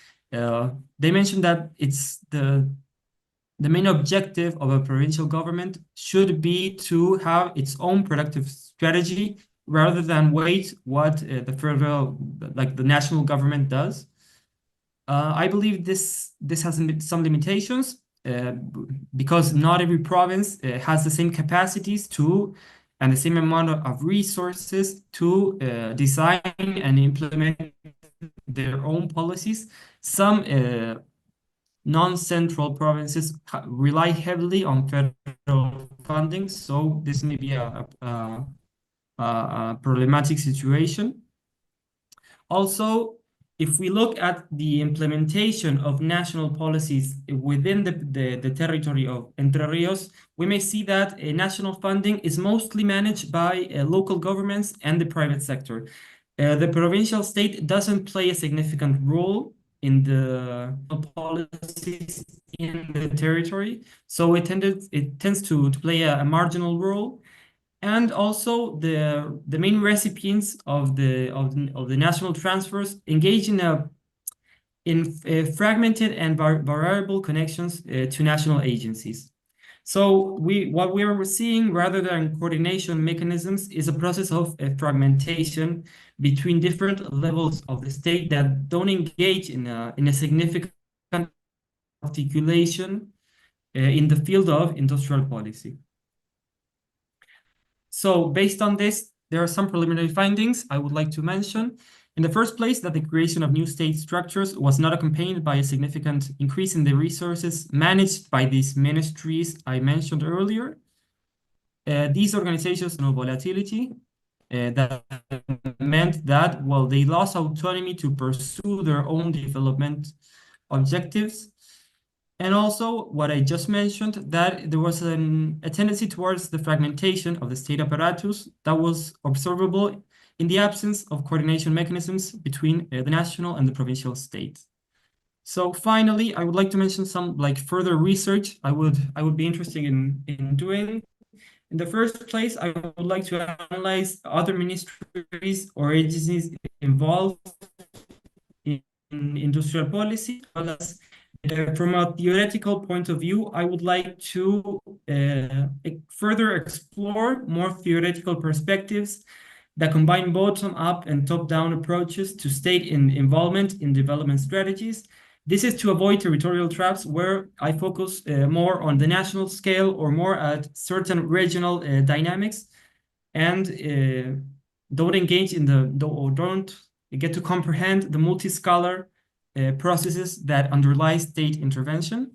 They mentioned that it's the main objective of a provincial government should be to have its own productive strategy rather than wait what the federal, like the national government does. I believe this has some limitations because not every province has the same capacities to and the same amount of resources to design and implement their own policies. Some non-central provinces rely heavily on federal funding, so this may be a problematic situation. Also, if we look at the implementation of national policies within the territory of Entre Rios, we may see that national funding is mostly managed by local governments and the private sector. The provincial state doesn't play a significant role in the policies in the territory, so it tends to play a marginal role. And also the main recipients of the national transfers engage in fragmented and variable connections to national agencies. So what we are seeing rather than coordination mechanisms is a process of fragmentation between different levels of the state that don't engage in a significant articulation in the field of industrial policy. So based on this, there are some preliminary findings I would like to mention. In the first place, that the creation of new state structures was not accompanied by a significant increase in the resources managed by these ministries I mentioned earlier. These organizations no volatility that meant that, well, they lost autonomy to pursue their own development objectives. And also, what I just mentioned, that there was a tendency towards the fragmentation of the state apparatus that was observable in the absence of coordination mechanisms between the national and the provincial states. So finally, I would like to mention some further research I would be interested in doing. In the first place, I would like to analyze other ministries or agencies involved in industrial policy, as well as from a theoretical point of view, I would like to further explore more theoretical perspectives that combine bottom-up and top-down approaches to state involvement in development strategies. This is to avoid territorial traps where I focus more on the national scale or more at certain regional dynamics and don't engage in don't get to comprehend the multi-scalar processes that underlie state intervention.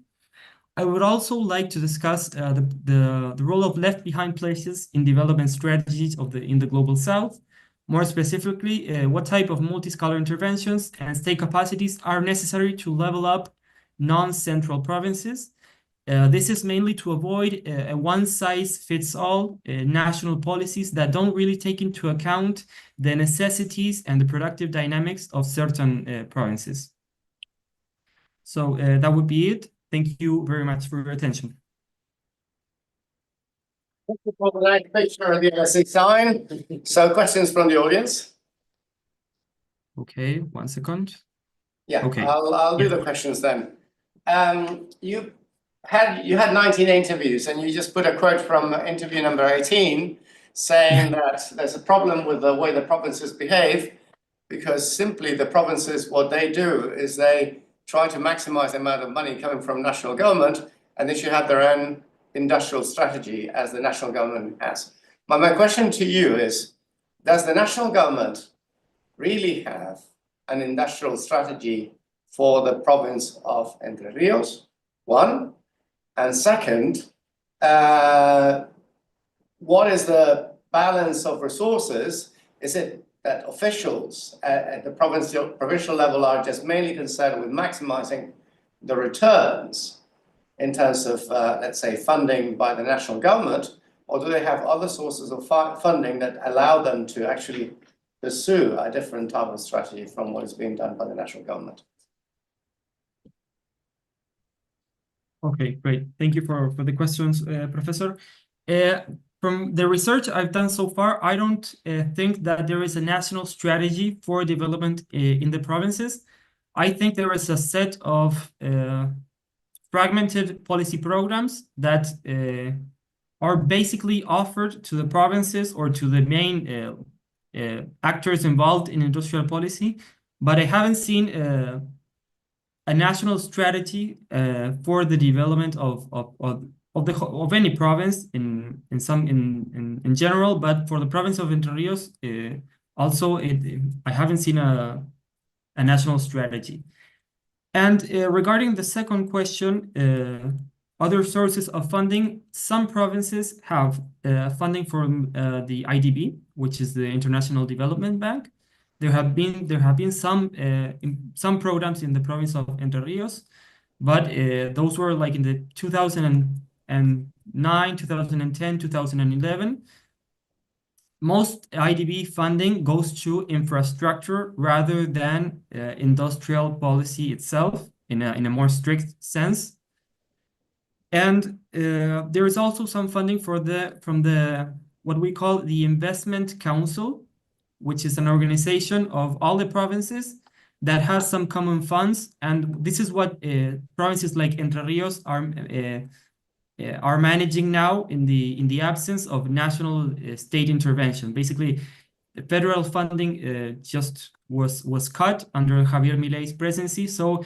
I would also like to discuss the role of left-behind places in development strategies in the Global South. More specifically, what type of multi-scalar interventions and state capacities are necessary to level up non-central provinces. This is mainly to avoid a one-size-fits-all national policies that don't really take into account the necessities and the productive dynamics of certain provinces. So that would be it. Thank you very much for your attention. Thank you for the nice picture of the LSE sign. So questions from the audience? Okay, 1 second. Yeah, okay. I'll do the questions then. You had 19 interviews and you just put a quote from interview number 18 saying that there's a problem with the way the provinces behave because simply the provinces, what they do is they try to maximize the amount of money coming from national government and they should have their own industrial strategy as the national government has. My question to you is, does the national government really have an industrial strategy for the province of Entre Rios? One. And second, what is the balance of resources? Is it that officials at the provincial level are just mainly concerned with maximizing the returns in terms of, let's say, funding by the national government, or do they have other sources of funding that allow them to actually pursue a different type of strategy from what is being done by the national government? Okay, great. Thank you for the questions, Professor. From the research I've done so far, I don't think that there is a national strategy for development in the provinces. I think there is a set of fragmented policy programs that are basically offered to the provinces or to the main actors involved in industrial policy, but I haven't seen a national strategy for the development of any province in general, but for the province of Entre Rios, also I haven't seen a national strategy. And regarding the second question, other sources of funding, some provinces have funding from the IDB, which is the International Development Bank. There have been some programs in the province of Entre Rios, but those were like in the 2009, 2010, 2011. Most IDB funding goes to infrastructure rather than industrial policy itself in a more strict sense. And there is also some funding from the what we call the Investment Council, which is an organization of all the provinces that has some common funds. And this is what provinces like Entre Rios are managing now in the absence of national state intervention. Basically, the federal funding just was cut under Javier Milei's presidency. So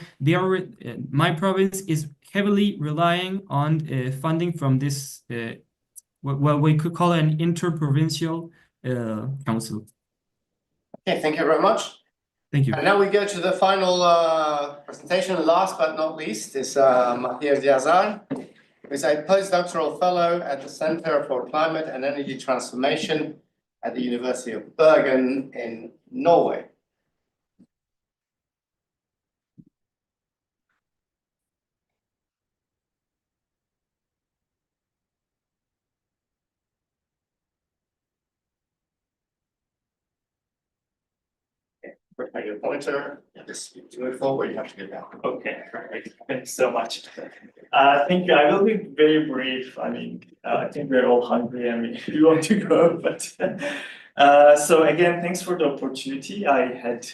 my province is heavily relying on funding from this what we could call an interprovincial council. Okay, thank you very much. Thank you. And now we go to the final presentation. Last but not least is Diaz, who is a postdoctoral fellow at the Center for Climate and Energy Transformation at the University of Bergen in Norway. Prepare your pointer. Just move forward. You have to get down. Okay, perfect. Thanks so much. Thank you. I will be very brief. I mean, I think we're all hungry and we want to go. But so again, thanks for the opportunity. I had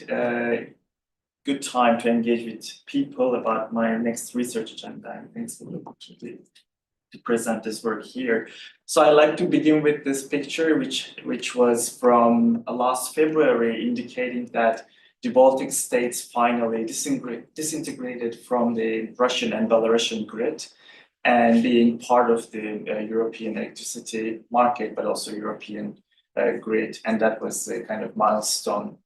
good time to engage with people about my next research agenda. And thanks for the opportunity to present this work here. So I'd like to begin with this picture, which was from last February, indicating that the Baltic states finally disintegrated from the Russian and Belarusian grid and being part of the European electricity market, but also European grid. And that was a kind of milestone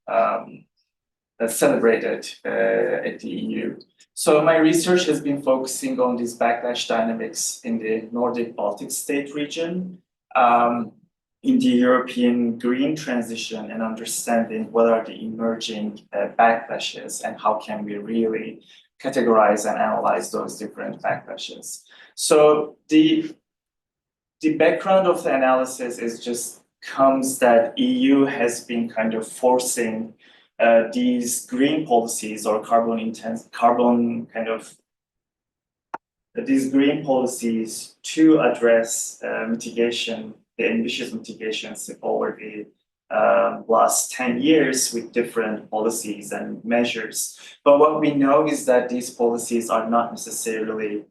celebrated at the EU. So my research has been focusing on these backlash dynamics in the Nordic Baltic state region, in the European green transition, and understanding what are the emerging backlashes and how can we really categorize and analyze those different backlashes. So the background of the analysis is just comes that EU has been kind of forcing these green policies or these green policies to address mitigation, the ambitious mitigations over the last 10 years with different policies and measures. But what we know is that these policies are not necessarily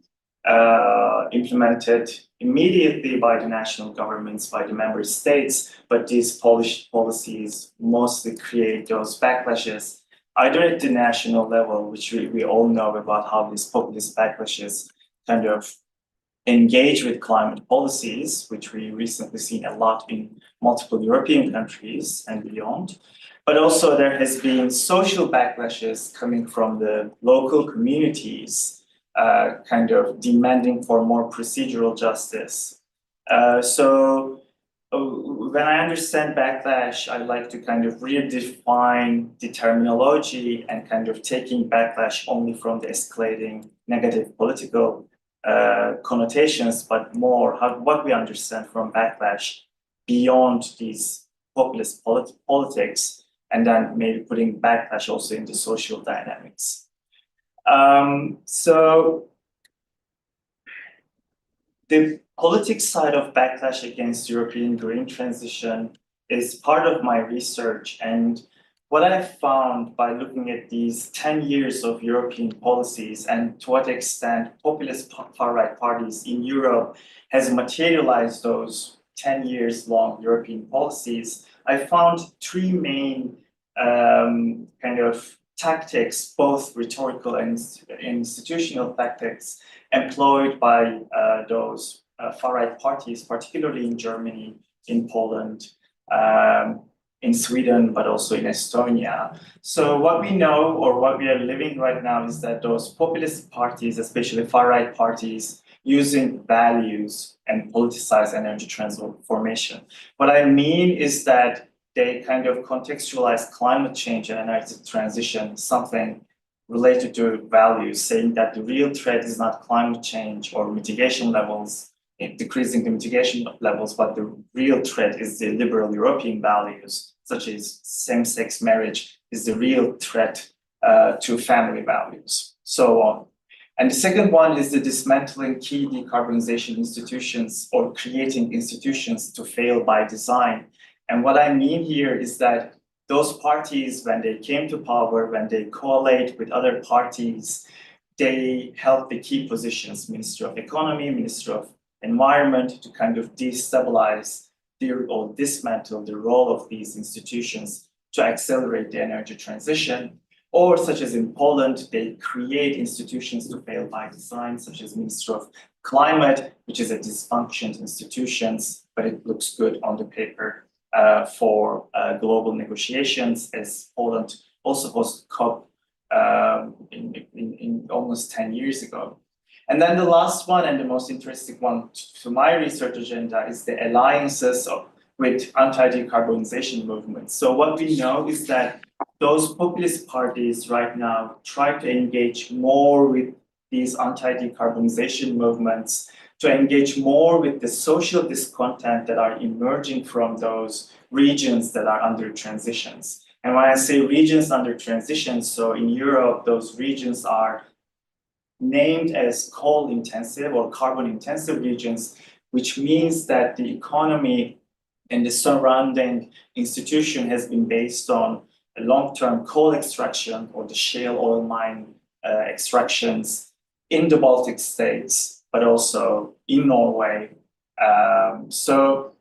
implemented immediately by the national governments, by the member states, but these policies mostly create those backlashes, either at the national level, which we all know about how these populist backlashes kind of engage with climate policies, which we recently seen a lot in multiple European countries and beyond. But also there has been social backlashes coming from the local communities, kind of demanding for more procedural justice. So when I understand backlash, I like to kind of redefine the terminology and kind of taking backlash only from the escalating negative political connotations, but more what we understand from backlash beyond these populist politics, and then maybe putting backlash also into social dynamics. So the politics side of backlash against European green transition is part of my research, and what I found by looking at these 10 years of European policies and to what extent populist far-right parties in Europe has materialized those 10 years long European policies, I found three main kind of tactics, both rhetorical and institutional tactics, employed by those far-right parties, particularly in Germany, in Poland, in Sweden, but also in Estonia. So what we know, or what we are living right now, is that those populist parties, especially far-right parties, using values and politicize energy transformation. What I mean is that they kind of contextualize climate change and energy transition, something related to values, saying that the real threat is not climate change or mitigation levels, decreasing the mitigation levels, but the real threat is the liberal European values, such as same-sex marriage is the real threat to family values, so on. And the second one is the dismantling key decarbonization institutions or creating institutions to fail by design. And what I mean here is that those parties, when they came to power, when they coalesced with other parties, they held the key positions, Ministry of Economy, Ministry of Environment, to kind of destabilize or dismantle the role of these institutions to accelerate the energy transition. Or such as in Poland, they create institutions to fail by design, such as Ministry of Climate, which is a dysfunctioned institution, but it looks good on the paper for global negotiations, as Poland also hosted COP in almost 10 years ago. And then the last one and the most interesting one to my research agenda is the alliances with anti-decarbonization movements. So what we know is that those populist parties right now try to engage more with these anti-decarbonization movements, to engage more with the social discontent that are emerging from those regions that are under transitions. And when I say regions under transition, so in Europe, those regions are named as coal-intensive or carbon-intensive regions, which means that the economy and the surrounding institution has been based on a long-term coal extraction or the shale oil mine extractions in the Baltic states, but also in Norway. So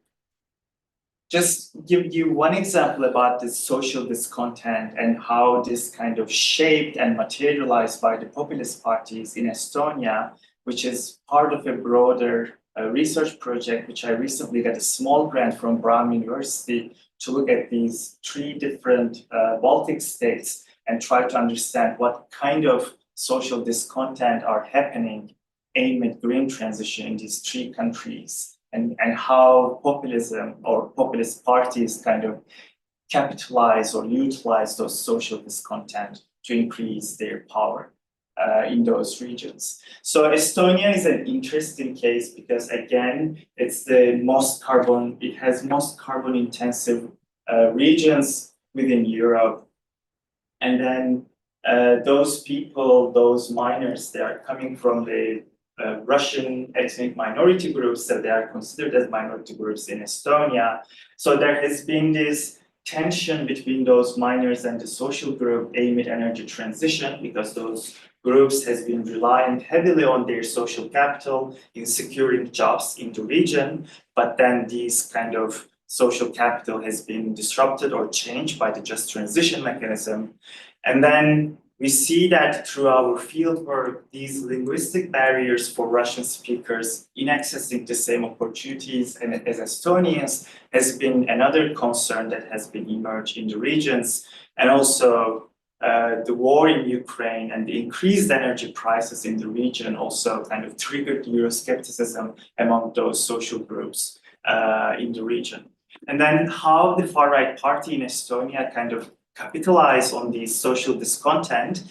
just give you one example about this social discontent and how this kind of shaped and materialized by the populist parties in Estonia, which is part of a broader research project, which I recently got a small grant from Brown University to look at these three different Baltic states and try to understand what kind of social discontent are happening aimed at green transition in these three countries. And how populism or populist parties kind of capitalize or utilize those social discontent to increase their power in those regions. So Estonia is an interesting case because, again, it's the most carbon, it has most carbon intensive regions within Europe. And then those people, those miners, they are coming from the Russian ethnic minority groups, that they are considered as minority groups in Estonia. So there has been this tension between those miners and the social group aimed at energy transition, because those groups has been relying heavily on their social capital in securing jobs in the region, but then these kind of social capital has been disrupted or changed by the just transition mechanism. And then we see that through our fieldwork, these linguistic barriers for Russian speakers in accessing the same opportunities and as Estonians has been another concern that has been emerged in the regions. And also the war in Ukraine and the increased energy prices in the region also kind of triggered Euroscepticism among those social groups in the region. And then how the far-right party in Estonia kind of capitalize on this social discontent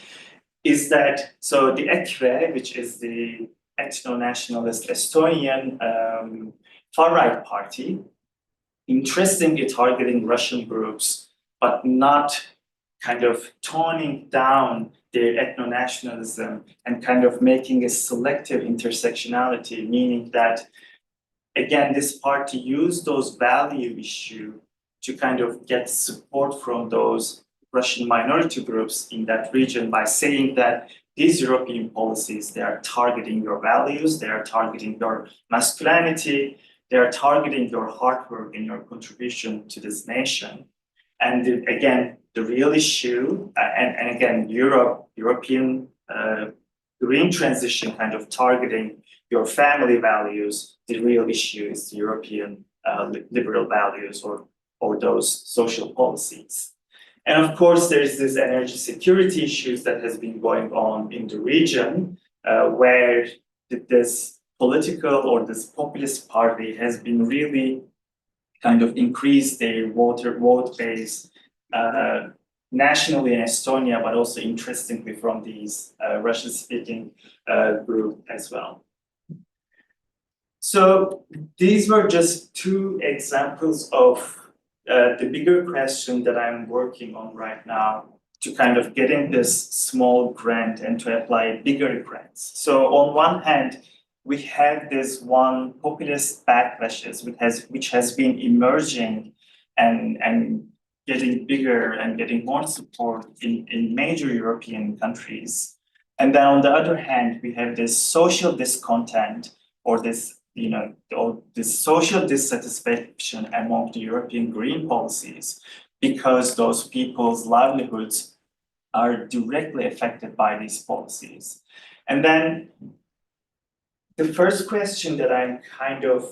is that, so the EKRE, which is the ethno-nationalist Estonian far-right party, interestingly targeting Russian groups, but not kind of toning down their ethno-nationalism and kind of making a selective intersectionality, meaning that, again, this party used those value issues to kind of get support from those Russian minority groups in that region by saying that these European policies, they are targeting your values, they are targeting your masculinity, they are targeting your hard work and your contribution to this nation. And again, the real issue, and again, European green transition kind of targeting your family values, the real issue is the European liberal values or those social policies. And of course, there's this energy security issues that has been going on in the region, where this political or this populist party has been really kind of increased their vote base nationally in Estonia, but also interestingly from these Russian-speaking group as well. So these were just two examples of the bigger question that I'm working on right now to kind of getting this small grant and to apply bigger grants. So on one hand, we have this one populist backlashes which has been emerging and getting bigger and getting more support in major European countries. And then on the other hand, we have this social discontent or this this social dissatisfaction among the European green policies because those people's livelihoods are directly affected by these policies. And then the first question that I'm kind of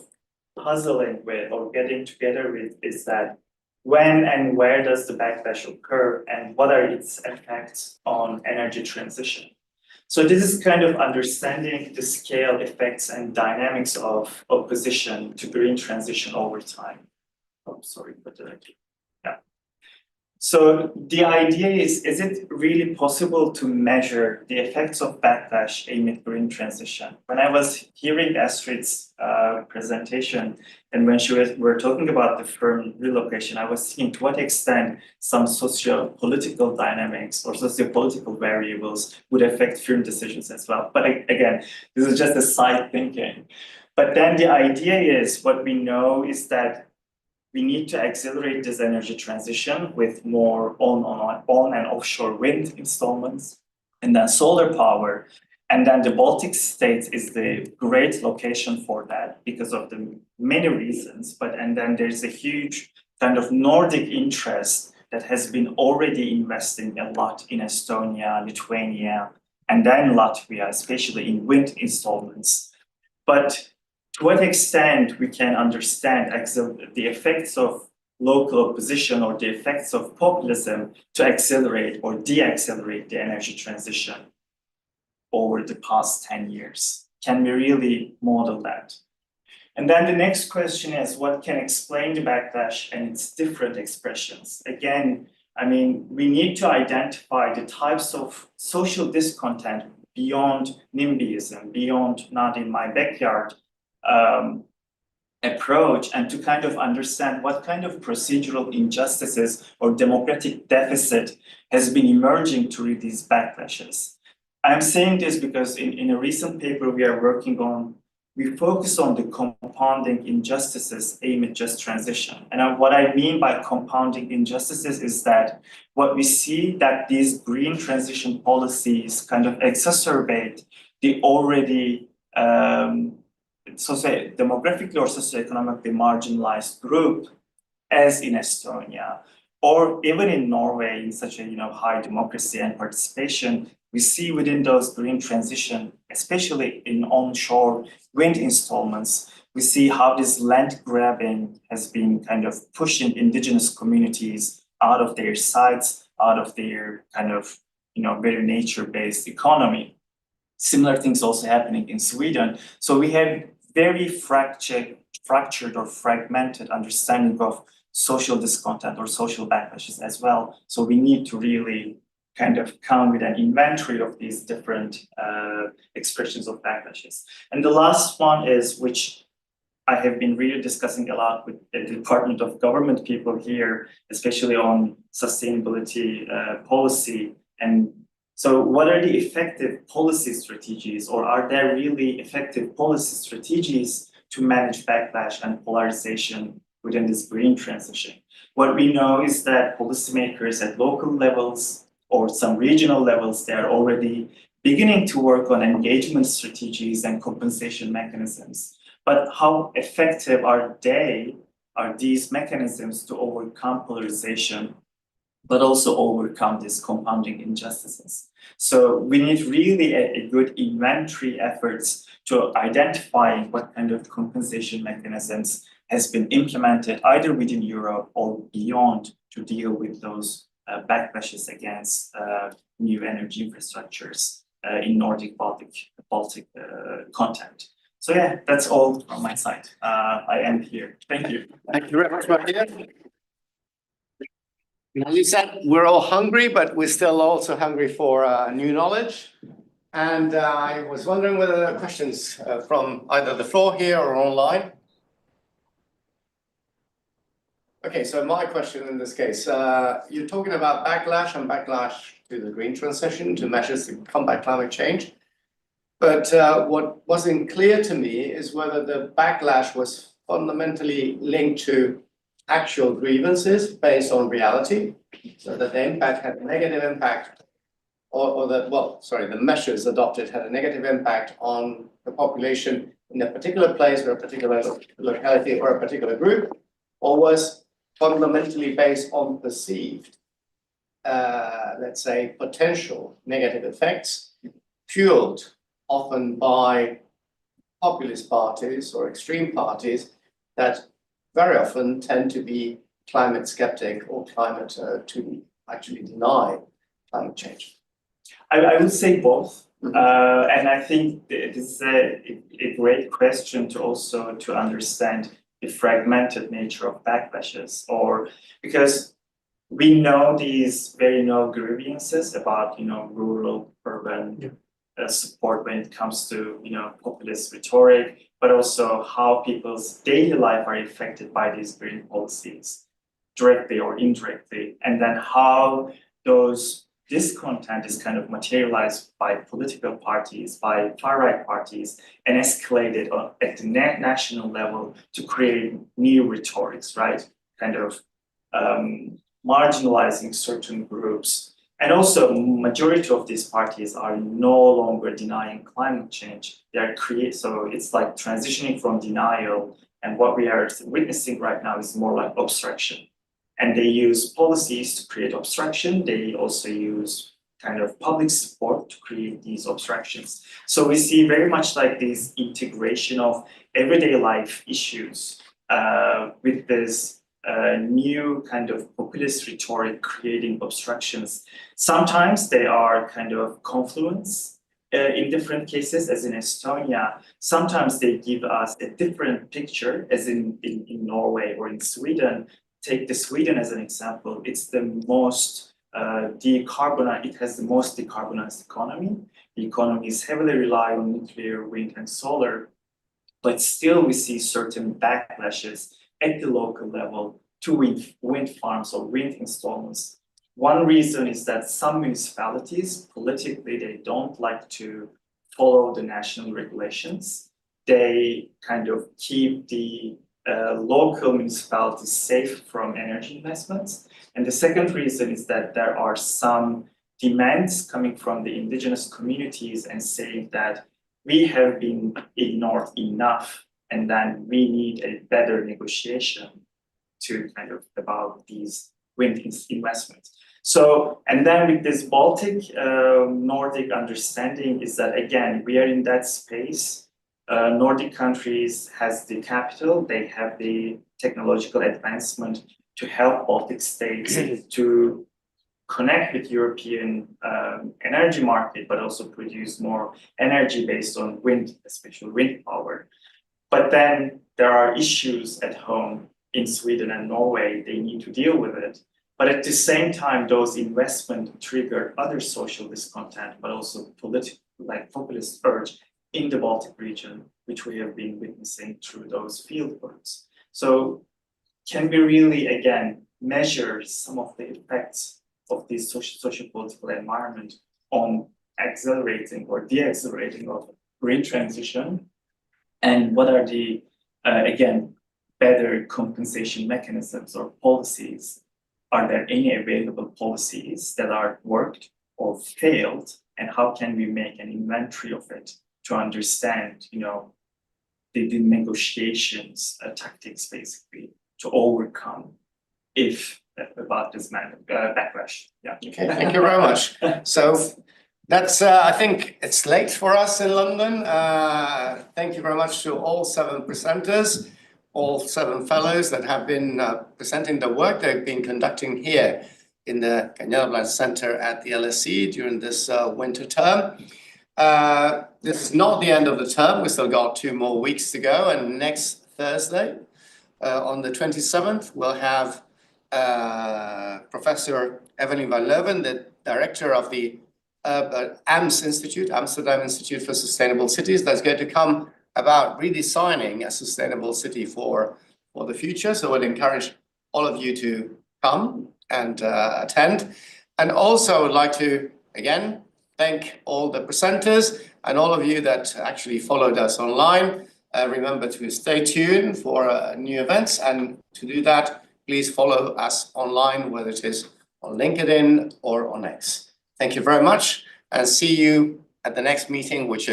puzzling with or getting together with is that when and where does the backlash occur and what are its effects on energy transition? So this is kind of understanding the scale, effects, and dynamics of opposition to green transition over time. Oh, sorry, but yeah. So the idea is it really possible to measure the effects of backlash aimed at green transition? When I was hearing Astrid's presentation and when we're talking about the firm relocation, I was thinking to what extent some socio-political dynamics or socio-political variables would affect firm decisions as well. But again, this is just a side thinking. But then the idea is what we know is that we need to accelerate this energy transition with more on and offshore wind installments and then solar power. And then the Baltic states is the great location for that because of the many reasons. And then there's a huge kind of Nordic interest that has been already investing a lot in Estonia, Lithuania, and then Latvia, especially in wind installments. But to what extent we can understand the effects of local opposition or the effects of populism to accelerate or de-accelerate the energy transition over the past 10 years? Can we really model that? And then the next question is what can explain the backlash and its different expressions? Again, I mean, we need to identify the types of social discontent beyond NIMBYism, beyond not in my backyard approach, and to kind of understand what kind of procedural injustices or democratic deficit has been emerging through these backlashes. I'm saying this because in a recent paper we are working on, we focus on the compounding injustices aimed at just transition. And what I mean by compounding injustices is that what we see that these green transition policies kind of exacerbate the already demographically or socioeconomically marginalized group, as in Estonia, or even in Norway, in such a high democracy and participation, we see within those green transition, especially in onshore wind installments, we see how this land grabbing has been kind of pushing indigenous communities out of their sites, out of their kind of very nature-based economy. Similar things also happening in Sweden. So we have very fractured or fragmented understanding of social discontent or social backlashes as well. So we need to really kind of come with an inventory of these different expressions of backlashes. And the last one is, which I have been really discussing a lot with the Department of Government people here, especially on sustainability policy. And so what are the effective policy strategies, or are there really effective policy strategies to manage backlash and polarization within this green transition? What we know is that policymakers at local levels or some regional levels, they are already beginning to work on engagement strategies and compensation mechanisms. But how effective are these mechanisms to overcome polarization, but also overcome these compounding injustices? So we need really a good inventory efforts to identify what kind of compensation mechanisms has been implemented either within Europe or beyond to deal with those backlashes against new energy infrastructures in Nordic Baltic content. So yeah, that's all from my side. I end here. Thank you. Thank you very much, Maria. As you said, we're all hungry, but we're still also hungry for new knowledge. And I was wondering whether there are questions from either the floor here or online. Okay, so my question in this case, you're talking about backlash and backlash to the green transition, to measures to combat climate change. But what wasn't clear to me is whether the backlash was fundamentally linked to actual grievances based on reality, so that the impact had a negative impact, the measures adopted had a negative impact on the population in a particular place or a particular locality or a particular group, or was fundamentally based on perceived, let's say, potential negative effects, fueled often by populist parties or extreme parties that very often tend to be climate skeptic or climate to actually deny climate change? I would say both. And I think this is a great question to also to understand the fragmented nature of backlashes, or because we know these very known grievances about rural urban support when it comes to populist rhetoric, but also how people's daily life are affected by these green policies, directly or indirectly, and then how this content is kind of materialized by political parties, by far-right parties, and escalated at the national level to create new rhetorics, right? Kind of marginalizing certain groups. And also, majority of these parties are no longer denying climate change. They are so it's like transitioning from denial, and what we are witnessing right now is more like obstruction. And they use policies to create obstruction. They also use kind of public support to create these obstructions. So we see very much like this integration of everyday life issues with this new kind of populist rhetoric creating obstructions. Sometimes they are kind of confluence in different cases, as in Estonia. Sometimes they give us a different picture, as in Norway or in Sweden. Take Sweden as an example. It's the most decarbonized, it has the most decarbonized economy. The economy is heavily reliant on nuclear, wind, and solar, but still we see certain backlashes at the local level to wind farms or wind installments. One reason is that some municipalities, politically, they don't like to follow the national regulations. They kind of keep the local municipalities safe from energy investments. And the second reason is that there are some demands coming from the indigenous communities and saying that we have been ignored enough, and then we need a better negotiation to kind of about these wind investment. So, and then with this Baltic Nordic understanding is that, again, we are in that space. Nordic countries has the capital, they have the technological advancement to help Baltic states to connect with European energy market, but also produce more energy based on wind, especially wind power. But then there are issues at home in Sweden and Norway, they need to deal with it. But at the same time, those investments trigger other social discontent, but also political, like populist urge in the Baltic region, which we have been witnessing through those field works. So can we really, again, measure some of the effects of this socio-political environment on accelerating or de-accelerating of green transition? And what are the, again, better compensation mechanisms or policies? Are there any available policies that are worked or failed? And how can we make an inventory of it to understand, you know, the negotiations tactics basically to overcome about this backlash? Yeah. Okay, thank you very much. So that's, I think it's late for us in London. Thank you very much to all 7 presenters, all 7 fellows that have been presenting the work they've been conducting here in the Cañada-Blanch Centre at the LSE during this winter term. This is not the end of the term. We still got 2 more weeks to go, and next Thursday, on the 27th, we'll have Professor Evelyn van Leuven, the director of the AMS Institute, Amsterdam Institute for Sustainable Cities, that's going to come about redesigning a sustainable city for the future. So I'd encourage all of you to come and attend. And also I'd like to, again, thank all the presenters and all of you that actually followed us online. Remember to stay tuned for new events, and to do that, please follow us online, whether it is on LinkedIn or on X. Thank you very much, and see you at the next meeting, which is